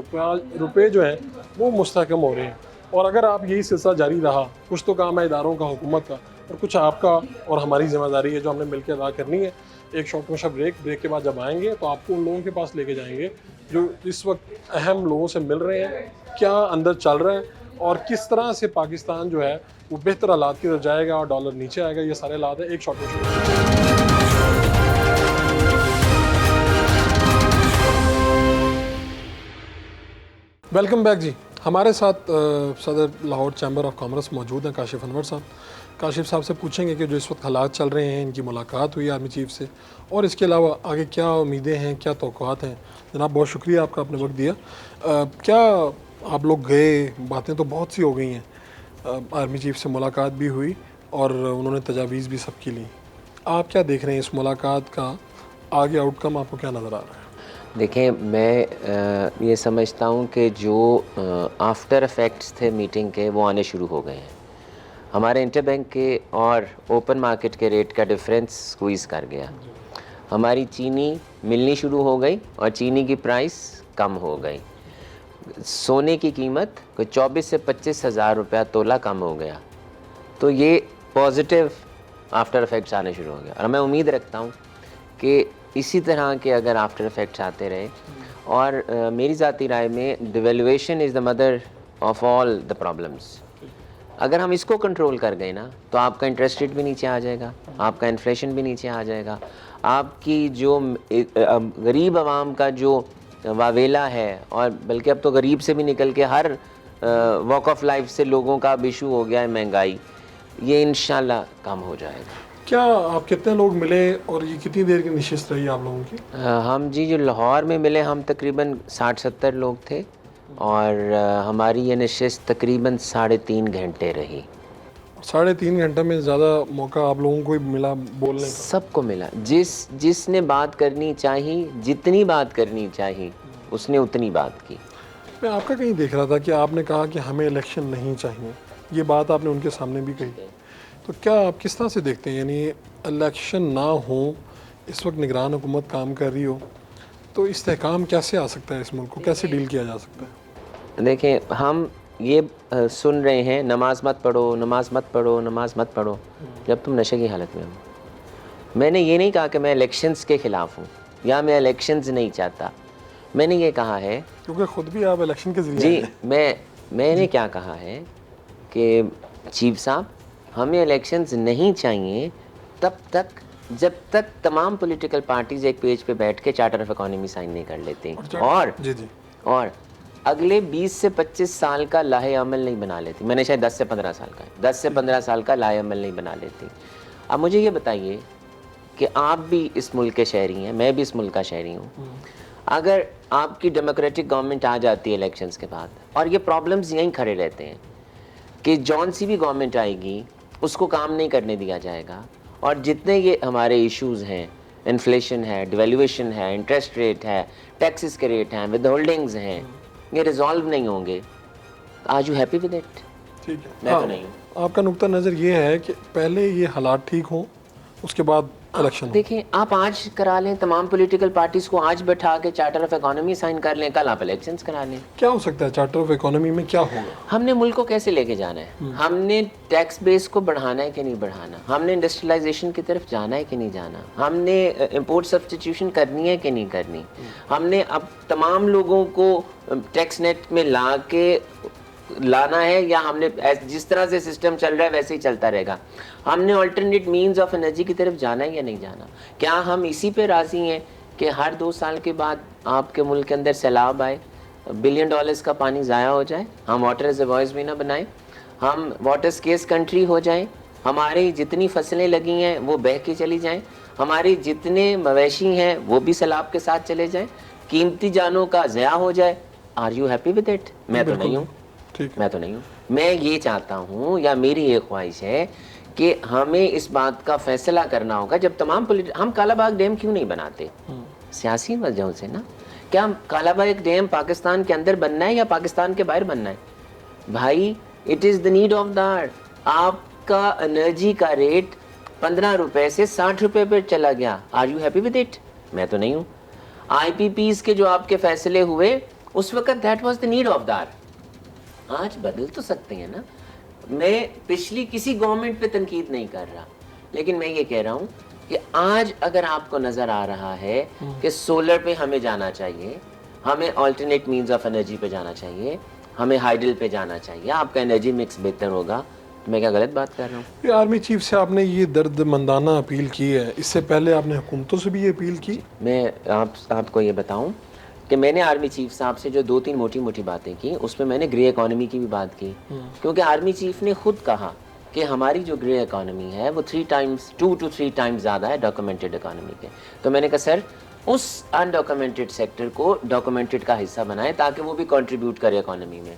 रुपये जो हैं वो मुस्तहकम हो रहे हैं। और अगर आप यही सिलसिला जारी रहा, कुछ तो काम है इदारों का, हुकूमत का, और कुछ आपका और हमारी जिम्मेदारी है जो हमने मिलकर अदा करनी है। एक शॉर्ट मोशा ब्रेक के बाद जब आएंगे तो आपको उन लोगों के पास लेके जाएंगे जो इस वक्त अहम लोगों से मिल रहे हैं, क्या अंदर चल रहा है और किस तरह से पाकिस्तान जो है वो बेहतर हालात की तरफ जाएगा और डॉलर नीचे आएगा। ये सारे हालात है। एक शॉर्ट मोशा। वेलकम बैक जी। हमारे साथ सदर लाहौर चैम्बर ऑफ कॉमर्स मौजूद हैं, काशिफ अनवर साहब। काशिफ साहब से पूछेंगे कि जो इस वक्त हालात चल रहे हैं, इनकी मुलाकात हुई आर्मी चीफ से, और इसके अलावा आगे क्या उम्मीदें हैं, क्या तवक्कुआत हैं। जनाब बहुत शुक्रिया आपका, आपने वक्त दिया। क्या आप लोग गए, बातें तो बहुत सी हो गई हैं, आर्मी चीफ से मुलाकात भी हुई और उन्होंने तजावीज़ भी सबकी ली। आप क्या देख रहे हैं इस मुलाकात का आगे आउटकम, आपको क्या नज़र आ रहा है? देखें, मैं ये समझता हूँ कि जो आफ्टर इफ़ेक्ट्स थे मीटिंग के वो आने शुरू हो गए हैं। हमारे इंटरबैंक के और ओपन मार्केट के रेट का डिफरेंस स्क्वीज़ कर गया। हमारी चीनी मिलनी शुरू हो गई और चीनी की प्राइस कम हो गई। सोने की कीमत कोई 24 से 25 हज़ार रुपया तोला कम हो गया। तो ये पॉजिटिव आफ्टर इफ़ेक्ट्स आने शुरू हो गया और मैं उम्मीद रखता हूँ कि इसी तरह के अगर आफ्टर इफ़ेक्ट्स आते रहे। और मेरी ज़ाती राय में devaluation is the mother of all the problems. अगर हम इसको कंट्रोल कर गए ना तो आपका इंटरेस्ट रेट भी नीचे आ जाएगा, आपका इन्फ्लेशन भी नीचे आ जाएगा, आपकी जो गरीब आवाम का जो वावेला है, और बल्कि अब तो गरीब से भी निकल के हर वॉक ऑफ लाइफ से लोगों का अब इशू हो गया है महंगाई, ये इंशाल्लाह कम हो जाएगा। क्या आप कितने लोग मिले और ये कितनी देर की नशिस्त रही आप लोगों की? हम जी जो लाहौर में मिले हम तकरीबन 60-70 लोग थे और हमारी ये नशिस्त तकरीबन 3.5 घंटे रही। 3.5 घंटे में ज़्यादा मौका आप लोगों को ही मिला बोलने का? सबको मिला। जिसने बात करनी चाहिए, जितनी बात करनी चाहिए, उसने उतनी बात की। मैं आपका कहीं देख रहा था कि आपने कहा कि हमें इलेक्शन नहीं चाहिए, ये बात आपने उनके सामने भी कही। तो क्या आप किस तरह से देखते हैं, यानी इलेक्शन ना हो, इस वक्त निगरान हुकूमत काम कर रही हो, तो इस्तेहकाम कैसे आ सकता है, इस मुल्क को कैसे डील किया जा सकता है? देखें, हम ये सुन रहे हैं नमाज मत पढ़ो, नमाज मत पढ़ो, नमाज मत पढ़ो, जब तुम नशे की हालत में हो। मैंने ये नहीं कहा कि मैं इलेक्शंस के ख़िलाफ़ हूँ या मैं इलेक्शंस नहीं चाहता। मैंने ये कहा है, क्योंकि ख़ुद भी आप इलेक्शन के ज़रिए जी मैंने क्या कहा है कि चीफ साहब, हमें इलेक्शंस नहीं चाहिए तब तक जब तक तमाम पॉलिटिकल पार्टीज़ एक पेज पे बैठ के चार्टर ऑफ इकोनॉमी साइन नहीं कर लेती और अगले 20 से 25 साल का लाहे अमल नहीं बना लेती। मैंने शायद 10 से 15 साल का 10 से 15 साल का लाहे अमल नहीं बना लेती। अब मुझे ये बताइए कि आप भी इस मुल्क के शहरी हैं, मैं भी इस मुल्क का शहरी हूँ। अगर आपकी डेमोक्रेटिक गवर्नमेंट आ जाती है इलेक्शंस के बाद, और ये प्रॉब्लम्स यहीं खड़े रहते हैं कि जौन सी भी गवर्नमेंट आएगी उसको काम नहीं करने दिया जाएगा, और जितने ये हमारे इश्यूज़ हैं, इन्फ्लेशन है, डिवेल्यूएशन है, इंटरेस्ट रेट है, टैक्सेस के रेट हैं, विद होल्डिंग्स हैं, ये रिजॉल्व नहीं होंगे। Are you happy with it? ठीक है, मैं तो नहीं हूँ। आपका नुक्ता नज़र ये है कि पहले ये हालात ठीक हों, उसके बाद इलेक्शन? देखिए, आप आज करा लें, तमाम पॉलिटिकल पार्टीज को आज बैठा के चार्टर ऑफ इकोनॉमी साइन कर लें, कल आप इलेक्शंस करा लें। क्या हो सकता है चार्टर ऑफ इकोनॉमी में, क्या होगा? हमने मुल्क को कैसे लेके जाना है? हमने टैक्स बेस को बढ़ाना है कि नहीं बढ़ाना? हमने इंडस्ट्रियलाइजेशन की तरफ जाना है कि नहीं जाना? हमने इंपोर्ट सब्स्टिट्यूशन करनी है कि नहीं करनी? हमने अब तमाम लोगों को टैक्स नेट में ला के लाना है, या हमने जिस तरह से सिस्टम चल रहा है वैसे ही चलता रहेगा? हमने अल्टरनेट मींस ऑफ एनर्जी की तरफ जाना है या नहीं जाना? क्या हम इसी पे राजी हैं कि हर 2 साल के बाद आपके मुल्क के अंदर सैलाब आए, बिलियन डॉलर्स का पानी ज़ाया हो जाए, हम वाटर रिजर्वॉयर्स भी ना बनाएं, हम वाटर स्केर्स कंट्री हो जाएं, हमारी जितनी फसलें लगी हैं वो बह के चली जाएं, हमारे जितने मवेशी हैं वो भी सैलाब के साथ चले जाएं, कीमती जानों का ज़या हो जाए? Are you happy with it? मैं तो नहीं हूँ। मैं तो नहीं हूँ। मैं ये चाहता हूँ, या मेरी ये ख्वाहिश है कि हमें इस बात का फैसला करना होगा जब तमाम हम कालाबाग डैम क्यों नहीं बनाते? सियासी वजहों से ना। क्या कालाबाग डैम पाकिस्तान के अंदर बनना है या पाकिस्तान के बाहर बनना है? भाई, it is the need of the hour. आपका एनर्जी का रेट 15 रुपए से 60 रुपए पर चला गया। Are you happy with it? मैं तो नहीं हूँ। IPPs के जो आपके फैसले हुए उस वक्त that was the need of the hour. आज बदल तो सकते हैं ना। मैं पिछली किसी गवर्नमेंट पे तनकीद नहीं कर रहा, लेकिन मैं ये कह रहा हूँ कि आज अगर आपको नज़र आ रहा है कि सोलर पे हमें जाना चाहिए, हमें अल्टरनेट मींस ऑफ एनर्जी पे जाना चाहिए, हमें हाइडल पे जाना चाहिए, आपका एनर्जी मिक्स बेहतर होगा, तो मैं क्या गलत बात कर रहा हूँ? ये आर्मी चीफ से आपने ये दर्दमंदाना अपील की है, इससे पहले आपने हुकूमतों से भी ये अपील की? मैं आपको ये बताऊँ कि मैंने आर्मी चीफ साहब से जो 2-3 मोटी मोटी बातें की, उसमें मैंने ग्रे इकोनॉमी की भी बात की, क्योंकि आर्मी चीफ ने खुद कहा कि हमारी जो ग्रे इकोनॉमी है वो 2 to 3 टाइम्स ज़्यादा है डॉक्यूमेंटेड इकोनॉमी के। तो मैंने कहा सर, उस अनडॉक्यूमेंटेड सेक्टर को डॉक्यूमेंटेड का हिस्सा बनाएं ताकि वो भी कंट्रीब्यूट करे इकोनॉमी में।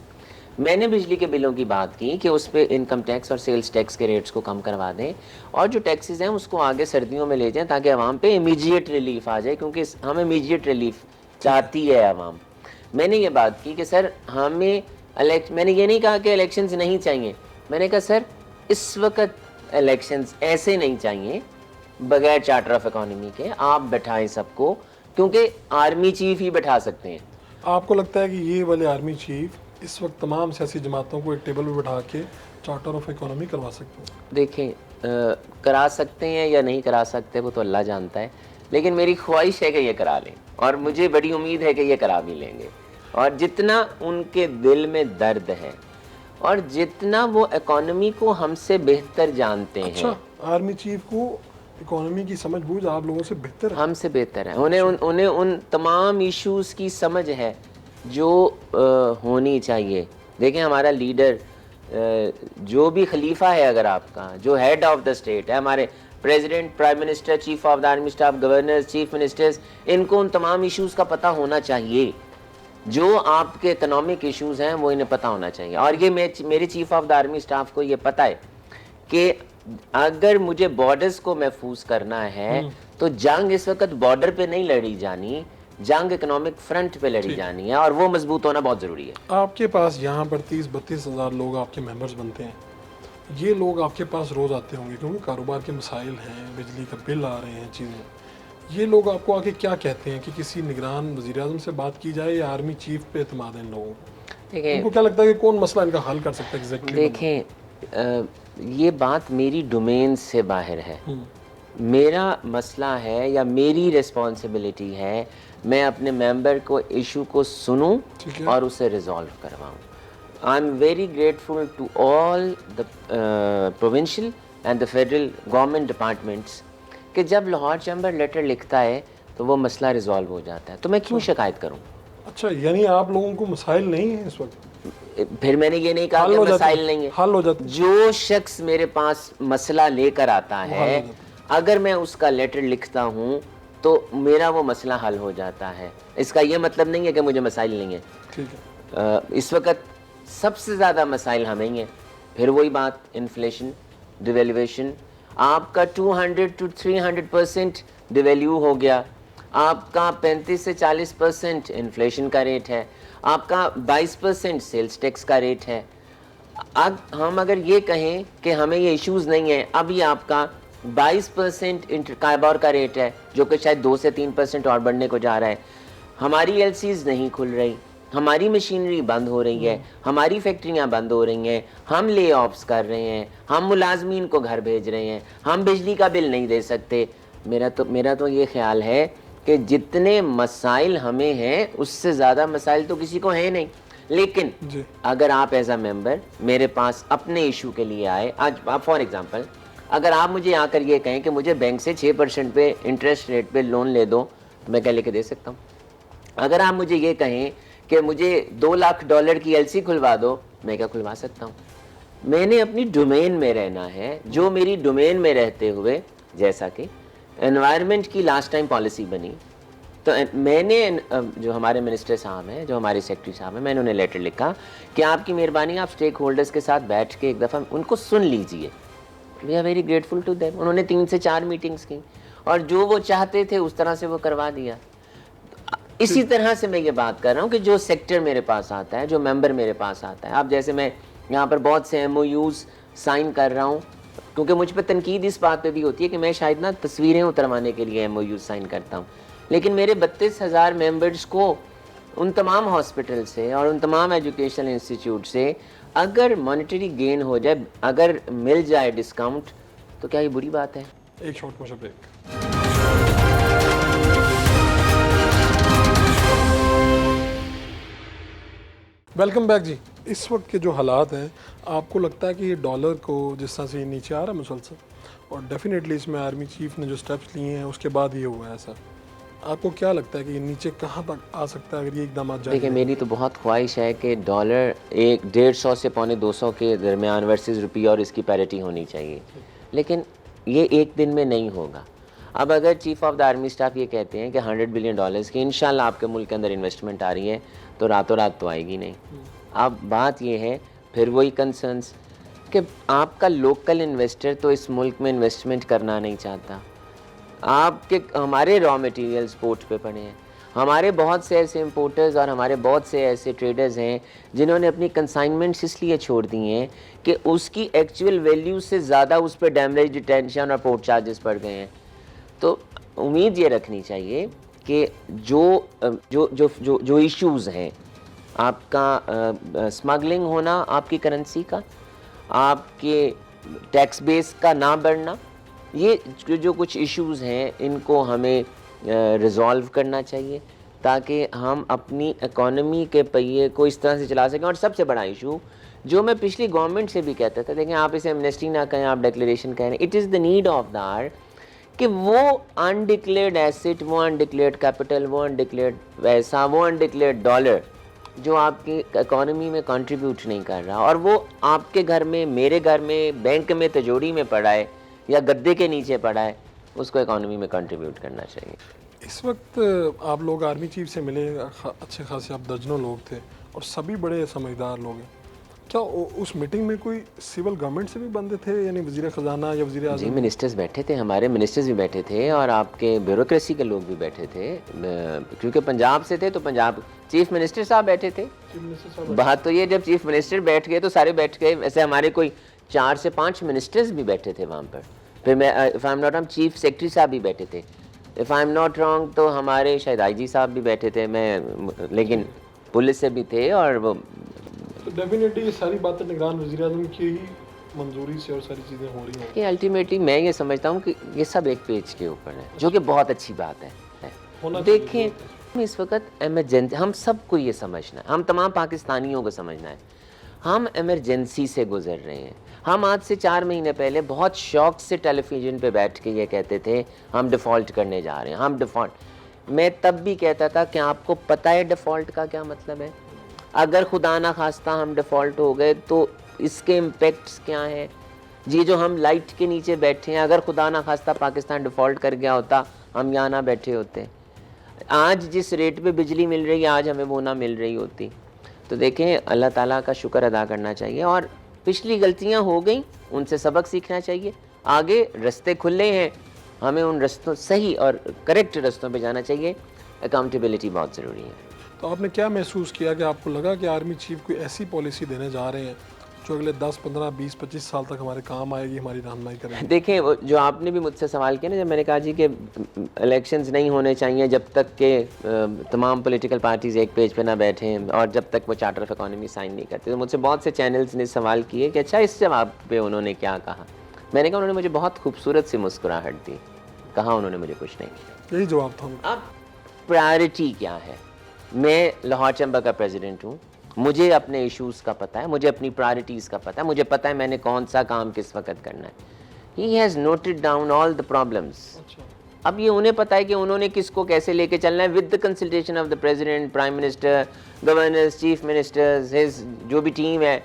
मैंने बिजली के बिलों की बात की कि उस पर इनकम टैक्स और सेल्स टैक्स के रेट्स को कम करवा दें, और जो टैक्सेस हैं उसको आगे सर्दियों में ले जाएं ताकि आवाम पे इमीडिएट रिलीफ आ जाए, क्योंकि हम इमीडिएट रिलीफ चाहती है आवाम। मैंने ये बात की कि सर हमें मैंने ये नहीं कहा कि इलेक्शंस नहीं चाहिए, मैंने कहा सर इस वक्त इलेक्शंस ऐसे नहीं चाहिए बगैर चार्टर ऑफ इकोनॉमी के। आप बैठाएं सबको, क्योंकि आर्मी चीफ ही बैठा सकते हैं। आपको लगता है कि ये वाले आर्मी चीफ इस वक्त तमाम सियासी जमातों को एक टेबल पर बैठा के चार्टर ऑफ इकोनॉमी करवा सकते हैं? देखें, करा सकते हैं या नहीं करा सकते वो तो अल्लाह जानता है, लेकिन मेरी ख्वाहिश है कि ये करा लें, और मुझे बड़ी उम्मीद है कि ये करा भी लेंगे। और जितना उनके दिल में दर्द है और जितना वो इकोनॉमी को हमसे बेहतर जानते हैं। आर्मी चीफ को इकोनॉमी की समझ बूझ आप लोगों से बेहतर है? हमसे बेहतर है। उन्हें उन तमाम इश्यूज़ की समझ है जो होनी चाहिए। देखें, हमारा लीडर जो भी खलीफा है, अगर आपका जो हेड ऑफ द स्टेट है, हमारे president, prime minister, chief of the army staff, governors, chief ministers, इनको उन तमाम इश्यूज़ का पता होना चाहिए। जो आपके इकोनॉमिक इश्यूज़ हैं वो इन्हें पता होना चाहिए। और ये मेरे chief of the army staff को ये पता है कि अगर मुझे बॉर्डर्स को महफूज करना है तो जंग इस वक्त बॉर्डर पे नहीं लड़ी जानी, जंग इकोनॉमिक फ्रंट पे लड़ी जानी है, और वो मजबूत होना बहुत ज़रूरी है। आपके पास यहाँ पर 30-32 हज़ार लोग आपके मेंबर्स बनते हैं। ये लोग आपके पास रोज़ आते होंगे क्योंकि कारोबार के मसाइल हैं, बिजली का बिल आ रहे हैं, चीज़ें। ये लोग आपको आके क्या कहते हैं कि किसी निगरान वज़ीर-ए-आज़म से बात की जाए या आर्मी चीफ पे एतमाद है इन लोगों को? इनको क्या लगता है कि कौन मसला इनका हल कर सकता है एग्जैक्टली? देखें, ये बात मेरी डोमेन से बाहर है। मेरा मसला है या मेरी रिस्पॉन्सिबिलिटी है, मैं अपने मेंबर को इशू को सुनूं और उसे रिजॉल्व करवाऊं। I am very grateful to all the provincial and the federal government departments कि जब लाहौर चैम्बर लेटर लिखता है तो वो मसला रिजॉल्व हो जाता है, तो मैं क्यों शिकायत करूं? अच्छा, यानी आप लोगों को मसाइल नहीं है इस वक्त? फिर मैंने ये नहीं कहा कि मसाइल नहीं है, हल हो जाता है। जो शख्स मेरे पास मसला लेकर आता है, अगर मैं उसका लेटर लिखता हूँ तो मेरा वो मसला हल हो जाता है। इसका ये मतलब नहीं है कि मुझे मसाइल नहीं है। ठीक है। इस वक्त सबसे ज़्यादा मसाइल हमें ही हैं। फिर वही बात, इन्फ्लेशन, डिवेल्यूएशन, आपका 200 to 300% डिवेल्यू हो गया, आपका 35 से 40% इन्फ्लेशन का रेट है, आपका 22% सेल्स टैक्स का रेट है। अब हम अगर ये कहें कि हमें ये इश्यूज़ नहीं है, अभी आपका 22% काइबोर का रेट है, जो कि शायद 2 से 3% और बढ़ने को जा रहा है। हमारी एलसीज नहीं खुल रही, हमारी मशीनरी बंद हो रही है, हमारी फैक्ट्रियां बंद हो रही हैं, हम ले ऑफ्स कर रहे हैं, हम मुलाजमीन को घर भेज रहे हैं, हम बिजली का बिल नहीं दे सकते। मेरा तो ये ख्याल है कि जितने मसाइल हमें हैं उससे ज़्यादा मसाइल तो किसी को है नहीं। लेकिन अगर आप एज अ मेंबर मेरे पास अपने इशू के लिए आए, आज फॉर एग्जांपल अगर आप मुझे आकर ये कहें कि मुझे बैंक से 6% पे इंटरेस्ट रेट पे लोन ले दो, तो मैं क्या लेके दे सकता हूँ। अगर आप मुझे ये कहें कि मुझे $2 लाख की एलसी खुलवा दो, मैं क्या खुलवा सकता हूँ। मैंने अपनी डोमेन में रहना है, जो मेरी डोमेन में रहते हुए, जैसा कि एनवायरनमेंट की लास्ट टाइम पॉलिसी बनी, तो मैंने जो हमारे मिनिस्टर साहब हैं, जो हमारे सेक्रेटरी साहब हैं, मैंने उन्हें लेटर लिखा कि आपकी मेहरबानी आप स्टेक होल्डर्स के साथ बैठ के एक दफ़ा उनको सुन लीजिए। We are very grateful to them. उन्होंने 3 से 4 मीटिंग्स की और जो वो चाहते थे उस तरह से वो करवा दिया। इसी तरह से मैं ये बात कर रहा हूँ कि जो सेक्टर मेरे पास आता है, जो मेंबर मेरे पास आता है, अब जैसे मैं यहाँ पर बहुत से MOUs साइन कर रहा हूँ, क्योंकि मुझ पर तनकीद इस बात पे भी होती है कि मैं शायद ना तस्वीरें उतरवाने के लिए MOUs साइन करता हूँ, लेकिन मेरे 32,000 मेंबर्स को उन तमाम हॉस्पिटल से और उन तमाम एजुकेशनल इंस्टीट्यूट से अगर मॉनेटरी गेन हो जाए, अगर मिल जाए डिस्काउंट, तो क्या ये बुरी बात है? एक short motion break. Welcome back जी। इस वक्त के जो हालात हैं, आपको लगता है कि ये डॉलर को जिस तरह से ये नीचे आ रहा है मुसलसल, और डेफिनेटली इसमें आर्मी चीफ ने जो स्टेप्स लिए हैं उसके बाद ये हुआ है ऐसा, आपको क्या लगता है कि ये नीचे कहाँ तक आ सकता है अगर ये इकदाम जाए? देखिए, मेरी तो बहुत ख्वाहिश है कि डॉलर 150 से पौने 200 के दरमियान वर्सेस रुपये और इसकी पैरिटी होनी चाहिए, लेकिन ये एक दिन में नहीं होगा। अब अगर chief of the army staff ये कहते हैं कि $100 बिलियन की इंशाल्लाह आपके मुल्क के अंदर इन्वेस्टमेंट आ रही है, तो रातों रात तो आएगी नहीं। अब बात ये है, फिर वही कंसर्न्स कि आपका लोकल इन्वेस्टर तो इस मुल्क में इन्वेस्टमेंट करना नहीं चाहता। आपके हमारे रॉ मटेरियल्स पोर्ट पे पड़े हैं, हमारे बहुत से ऐसे इंपोर्टर्स और हमारे बहुत से ऐसे ट्रेडर्स हैं जिन्होंने अपनी कंसाइनमेंट्स इसलिए छोड़ दी हैं कि उसकी एक्चुअल वैल्यू से ज़्यादा उस पर डैमेज, डिटेंशन और पोर्ट चार्जेस पड़ गए हैं। तो उम्मीद ये रखनी चाहिए कि जो जो जो जो जो इश्यूज़ हैं, आपका स्मगलिंग होना आपकी करेंसी का, आपके टैक्स बेस का ना बढ़ना, ये जो कुछ इश्यूज़ हैं इनको हमें रिज़ॉल्व करना चाहिए ताकि हम अपनी इकोनॉमी के पहिए को इस तरह से चला सकें। और सबसे बड़ा इशू जो मैं पिछली गवर्नमेंट से भी कहता था, देखें आप इसे एमनेस्टी ना कहें, आप डिक्लेरेशन कह रहे हैं, it is the need of the hour कि वो अनडिक्लेयर्ड एसेट, वो अनडिक्लेयर्ड कैपिटल, वो अनडिक्लेयर्ड पैसा, वो अनडिक्लेयर्ड डॉलर जो आपकी इकोनॉमी में कंट्रीब्यूट नहीं कर रहा और वो आपके घर में, मेरे घर में, बैंक में तिजोरी में पड़ा है या गद्दे के नीचे पड़ा है, उसको इकोनॉमी में कंट्रीब्यूट करना चाहिए। इस वक्त आप लोग आर्मी चीफ से मिले, अच्छे खासे आप दर्जनों लोग थे और सभी बड़े समझदार लोग हैं। क्या उस मीटिंग में कोई सिविल गवर्नमेंट से भी बंदे थे, यानी वज़ीर ख़जाना या वज़ीर आज़म? जी, मिनिस्टर्स बैठे थे, हमारे मिनिस्टर्स भी बैठे थे और आपके ब्यूरोक्रेसी के लोग भी बैठे थे। क्योंकि पंजाब से थे तो पंजाब चीफ मिनिस्टर साहब बैठे थे। बात तो ये, जब चीफ मिनिस्टर बैठ गए तो सारे बैठ गए। वैसे हमारे कोई 4 से 5 मिनिस्टर्स भी बैठे थे वहाँ पर। फिर मैं if I am not wrong chief secretary साहब भी बैठे थे। If I am not wrong तो हमारे शायद IG साहब भी बैठे थे, मैं लेकिन पुलिस से भी थे। और वो तो डेफिनेटली ये सारी बातें निगरान वज़ीर आज़म की ही मंजूरी से और सारी चीज़ें हो रही हैं कि अल्टीमेटली मैं ये समझता हूँ कि ये सब एक पेज के ऊपर है, जो कि बहुत अच्छी बात है। देखें, इस वक्त एमरजेंसी, हम सबको ये समझना है, हम तमाम पाकिस्तानियों को समझना है, हम एमरजेंसी से गुजर रहे हैं। हम आज से 4 महीने पहले बहुत शौक से टेलीविज़न पे बैठ के ये कहते थे हम डिफ़ॉल्ट करने जा रहे हैं, हम डिफ़ॉल्ट। मैं तब भी कहता था कि आपको पता है डिफ़ॉल्ट का क्या मतलब है? अगर खुदा ना खास्ता हम डिफ़ॉल्ट हो गए तो इसके इम्पेक्ट्स क्या हैं? जी, जो हम लाइट के नीचे बैठे हैं, अगर खुदा ना खास्ता पाकिस्तान डिफ़ॉल्ट कर गया होता, हम यहाँ ना बैठे होते। आज जिस रेट पे बिजली मिल रही है, आज हमें वो ना मिल रही होती। तो देखें, अल्लाह ताला का शुक्र अदा करना चाहिए और पिछली गलतियां हो गई, उनसे सबक सीखना चाहिए। आगे रास्ते खुले हैं, हमें उन रास्तों, सही और करेक्ट रास्तों पे जाना चाहिए। अकाउंटेबिलिटी बहुत ज़रूरी है। तो आपने क्या महसूस किया कि आपको लगा कि आर्मी चीफ कोई ऐसी पॉलिसी देने जा रहे हैं जो अगले 10, 15, 20, 25 साल तक हमारे काम आएगी, हमारी रहनुमाई करेगी? देखें, वो जो आपने भी मुझसे सवाल किया ना, जब मैंने कहा जी कि इलेक्शंस नहीं होने चाहिए जब तक के तमाम पॉलिटिकल पार्टीज़ एक पेज पे ना बैठें और जब तक वो चार्टर ऑफ इकोनॉमी साइन नहीं करते, तो मुझसे बहुत से चैनल्स ने सवाल किए कि अच्छा इस जवाब पे उन्होंने क्या कहा। मैंने कहा उन्होंने मुझे बहुत खूबसूरत सी मुस्कुराहट दी, कहा उन्होंने मुझे कुछ नहीं किया। यही जवाब था उनका। अब प्रायोरिटी क्या है? मैं लाहौर चैम्बर का प्रेसिडेंट हूँ, मुझे अपने इश्यूज़ का पता है, मुझे अपनी प्रायोरिटीज़ का पता है, मुझे पता है मैंने कौन सा काम किस वक्त करना है। He has noted down all the problems. अब ये उन्हें पता है कि उन्होंने किसको कैसे लेके चलना है, with the consultation of the president, prime minister, governors, chief ministers, his जो भी टीम है।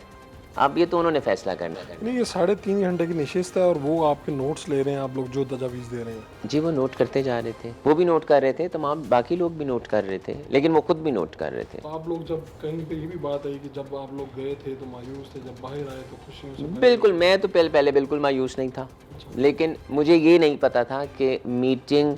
अब ये तो उन्होंने फैसला करना है। नहीं, ये 3.5 घंटे की निशिस्त है और वो आपके नोट्स ले रहे हैं, आप लोग जो तजावीज़ दे रहे हैं। जी वो नोट करते जा रहे थे, वो भी नोट कर रहे थे, तमाम बाकी लोग भी नोट कर रहे थे, लेकिन वो खुद भी नोट कर रहे थे। आप लोग जब कहीं पे ये भी बात आई कि जब आप लोग गए थे तो मायूस थे, जब बाहर आए तो खुशियों से? बिल्कुल, मैं तो पहले बिल्कुल मायूस नहीं था, लेकिन मुझे ये नहीं पता था कि मीटिंग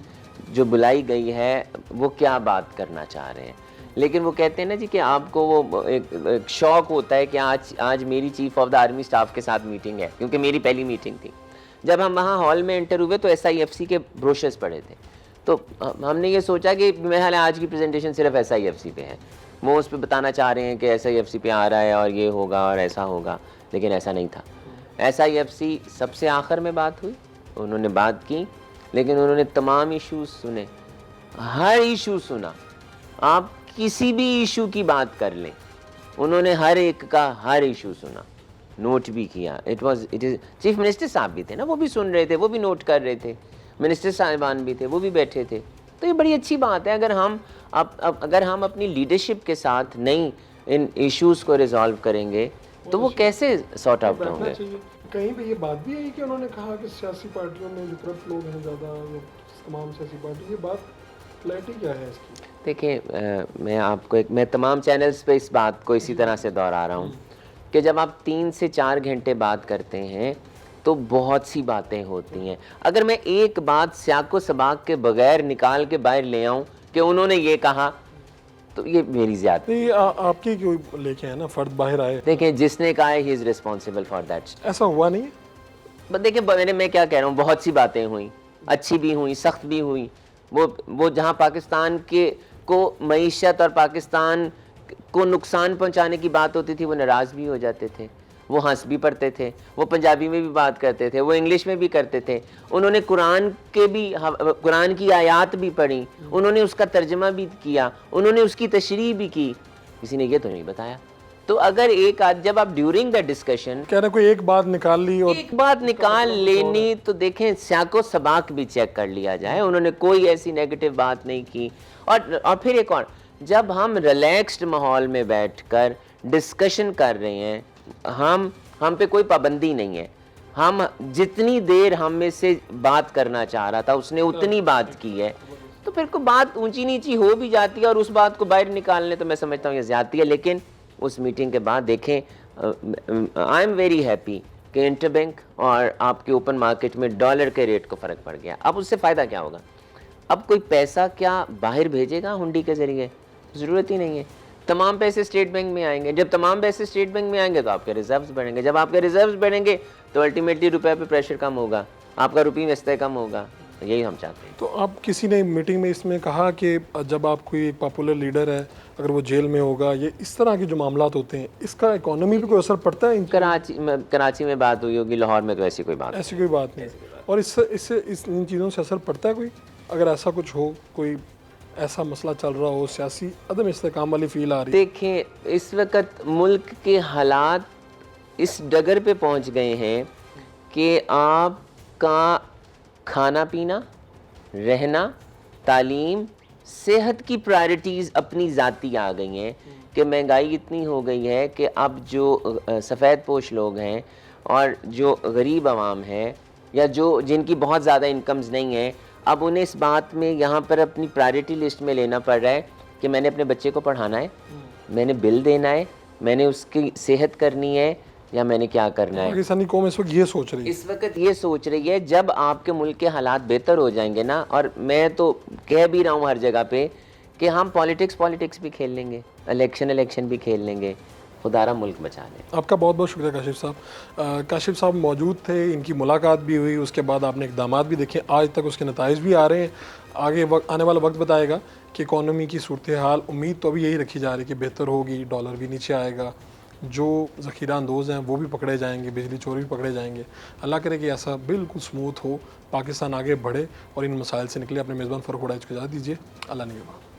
जो बुलाई गई है वो क्या बात करना चाह रहे हैं। लेकिन वो कहते हैं ना जी कि आपको वो एक शौक होता है कि आज मेरी chief of the army staff के साथ मीटिंग है, क्योंकि मेरी पहली मीटिंग थी। जब हम वहाँ हॉल में एंटर हुए तो SIFC के ब्रोशर्स पड़े थे, तो हमने ये सोचा कि मेरे ख्याल आज की प्रेजेंटेशन सिर्फ SIFC पे है, वो उस पर बताना चाह रहे हैं कि SIFC पे आ रहा है और ये होगा और ऐसा होगा, लेकिन ऐसा नहीं था। SIFC सबसे आखिर में बात हुई, उन्होंने बात की, लेकिन उन्होंने तमाम इश्यूज सुने, हर इशू सुना। आप किसी भी इशू की बात कर लें, उन्होंने हर एक का हर इशू सुना, नोट भी किया। इट इज चीफ मिनिस्टर साहब भी थे ना, वो भी सुन रहे थे, वो भी नोट कर रहे थे, मिनिस्टर साहिबान भी थे, वो भी बैठे थे। तो ये बड़ी अच्छी बात है अगर हम अपनी लीडरशिप के साथ नहीं इन इश्यूज़ को रिजॉल्व करेंगे तो वो कैसे सॉर्ट आउट होंगे। कहीं पे ये बात भी आई कि उन्होंने कहा कि सियासी पार्टियों में जो करप्ट लोग हैं ज़्यादा, तमाम सियासी पार्टी, ये बात क्लैरिटी क्या है इसकी? देखिए, मैं तमाम चैनल्स पे इस बात को इसी तरह से दोहरा रहा हूँ कि जब आप 3 से 4 घंटे बात करते हैं तो बहुत सी बातें होती हैं। अगर मैं एक बात स्याको सबाक के बगैर निकाल के बाहर ले आऊँ कि उन्होंने ये कहा, तो ये मेरी ज़्यादती। नहीं, आपकी क्यों लेके है ना, फर्द बाहर आए। देखिए, जिसने कहा है he is responsible for that. ऐसा हुआ नहीं है? देखिए, मैं क्या कह रहा हूँ, बहुत सी बातें हुई, अच्छी भी हुई, सख्त भी हुई। वो जहाँ पाकिस्तान को मईशत और पाकिस्तान को नुकसान पहुँचाने की बात होती थी, वो नाराज़ भी हो जाते थे, वो हंस भी पड़ते थे, वो पंजाबी में भी बात करते थे, वो इंग्लिश में भी करते थे। उन्होंने कुरान की आयत भी पढ़ी, उन्होंने उसका तर्जमा भी किया, उन्होंने उसकी तशरीह भी की, किसी ने ये तो नहीं बताया। तो अगर जब आप ड्यूरिंग द डिस्कशन कह रहे कोई एक बात निकाल ली और एक बात निकाल लेनी, तो देखें स्याको सबाक भी चेक कर लिया जाए, उन्होंने कोई ऐसी नेगेटिव बात नहीं की। और फिर एक और, जब हम रिलैक्स्ड माहौल में बैठकर डिस्कशन कर रहे हैं, हम पे कोई पाबंदी नहीं है, हम जितनी देर हम में से बात करना चाह रहा था उसने उतनी बात की है, तो फिर कोई बात ऊंची नीची हो भी जाती है और उस बात को बाहर निकालने, तो मैं समझता हूँ ये ज़्यादती है। लेकिन उस मीटिंग के बाद देखें, आई एम वेरी हैप्पी कि इंटरबैंक और आपके ओपन मार्केट में डॉलर के रेट को फ़र्क पड़ गया। अब उससे फ़ायदा क्या होगा? अब कोई पैसा क्या बाहर भेजेगा हुंडी के ज़रिए? ज़रूरत ही नहीं है, तमाम पैसे स्टेट बैंक में आएंगे। जब तमाम पैसे स्टेट बैंक में आएंगे तो आपके रिजर्व्स बढ़ेंगे, जब आपके रिजर्व्स बढ़ेंगे तो अल्टीमेटली रुपए पे प्रेशर कम होगा, आपका रुपये व्यस्त कम होगा। यही हम चाहते हैं। तो आप किसी ने मीटिंग में इसमें कहा कि जब आप कोई पॉपुलर लीडर है, अगर वो जेल में होगा, ये इस तरह के जो मामलात होते हैं, इसका इकोनॉमी पे कोई असर पड़ता है? कराची में बात हुई होगी, लाहौर में तो ऐसी कोई बात नहीं। और इससे इन चीज़ों से असर पड़ता है कोई, अगर ऐसा कुछ हो, कोई ऐसा मसला चल रहा हो, सियासी अदम इस्तेकाम वाली फील आ रही है? देखें, इस वक्त मुल्क के हालात इस डगर पे पहुंच गए हैं कि आपका खाना पीना, रहना, तालीम, सेहत की प्रायोरिटीज़ अपनी ज़ाती आ गई हैं कि महंगाई इतनी हो गई है कि अब जो सफ़ेद पोश लोग हैं और जो गरीब आवाम है या जिनकी बहुत ज़्यादा इनकम्स नहीं है, अब उन्हें इस बात में यहाँ पर अपनी प्रायोरिटी लिस्ट में लेना पड़ रहा है कि मैंने अपने बच्चे को पढ़ाना है, मैंने बिल देना है, मैंने उसकी सेहत करनी है, या मैंने क्या करना है। पाकिस्तानी कौम इस वक्त ये सोच रही है, जब आपके मुल्क के हालात बेहतर हो जाएंगे ना, और मैं तो कह भी रहा हूँ हर जगह पे कि हम पॉलिटिक्स भी खेल लेंगे, इलेक्शन भी खेल लेंगे, खुदारा मुल्क बचा लें। आपका बहुत बहुत शुक्रिया काशिफ साहब। काशिफ साहब मौजूद थे, इनकी मुलाकात भी हुई, उसके बाद आपने इक़दामात भी देखे, आज तक उसके नताइज भी आ रहे हैं। आगे आने वाला वक्त बताएगा कि इकॉनमी की सूरत हाल, उम्मीद तो अभी यही रखी जा रही है कि बेहतर होगी, डॉलर भी नीचे आएगा, जो ज़ख़ीरा अंदोज़ हैं वो भी पकड़े जाएंगे, बिजली चोरी भी पकड़े जाएंगे। अल्लाह करे कि ऐसा बिल्कुल स्मूथ हो, पाकिस्तान आगे बढ़े और इन मसाइल से निकले। अपने मेज़बान फ़ारूक वड़ाइच को इजाज़त दीजिए। अल्लाह निगहबान।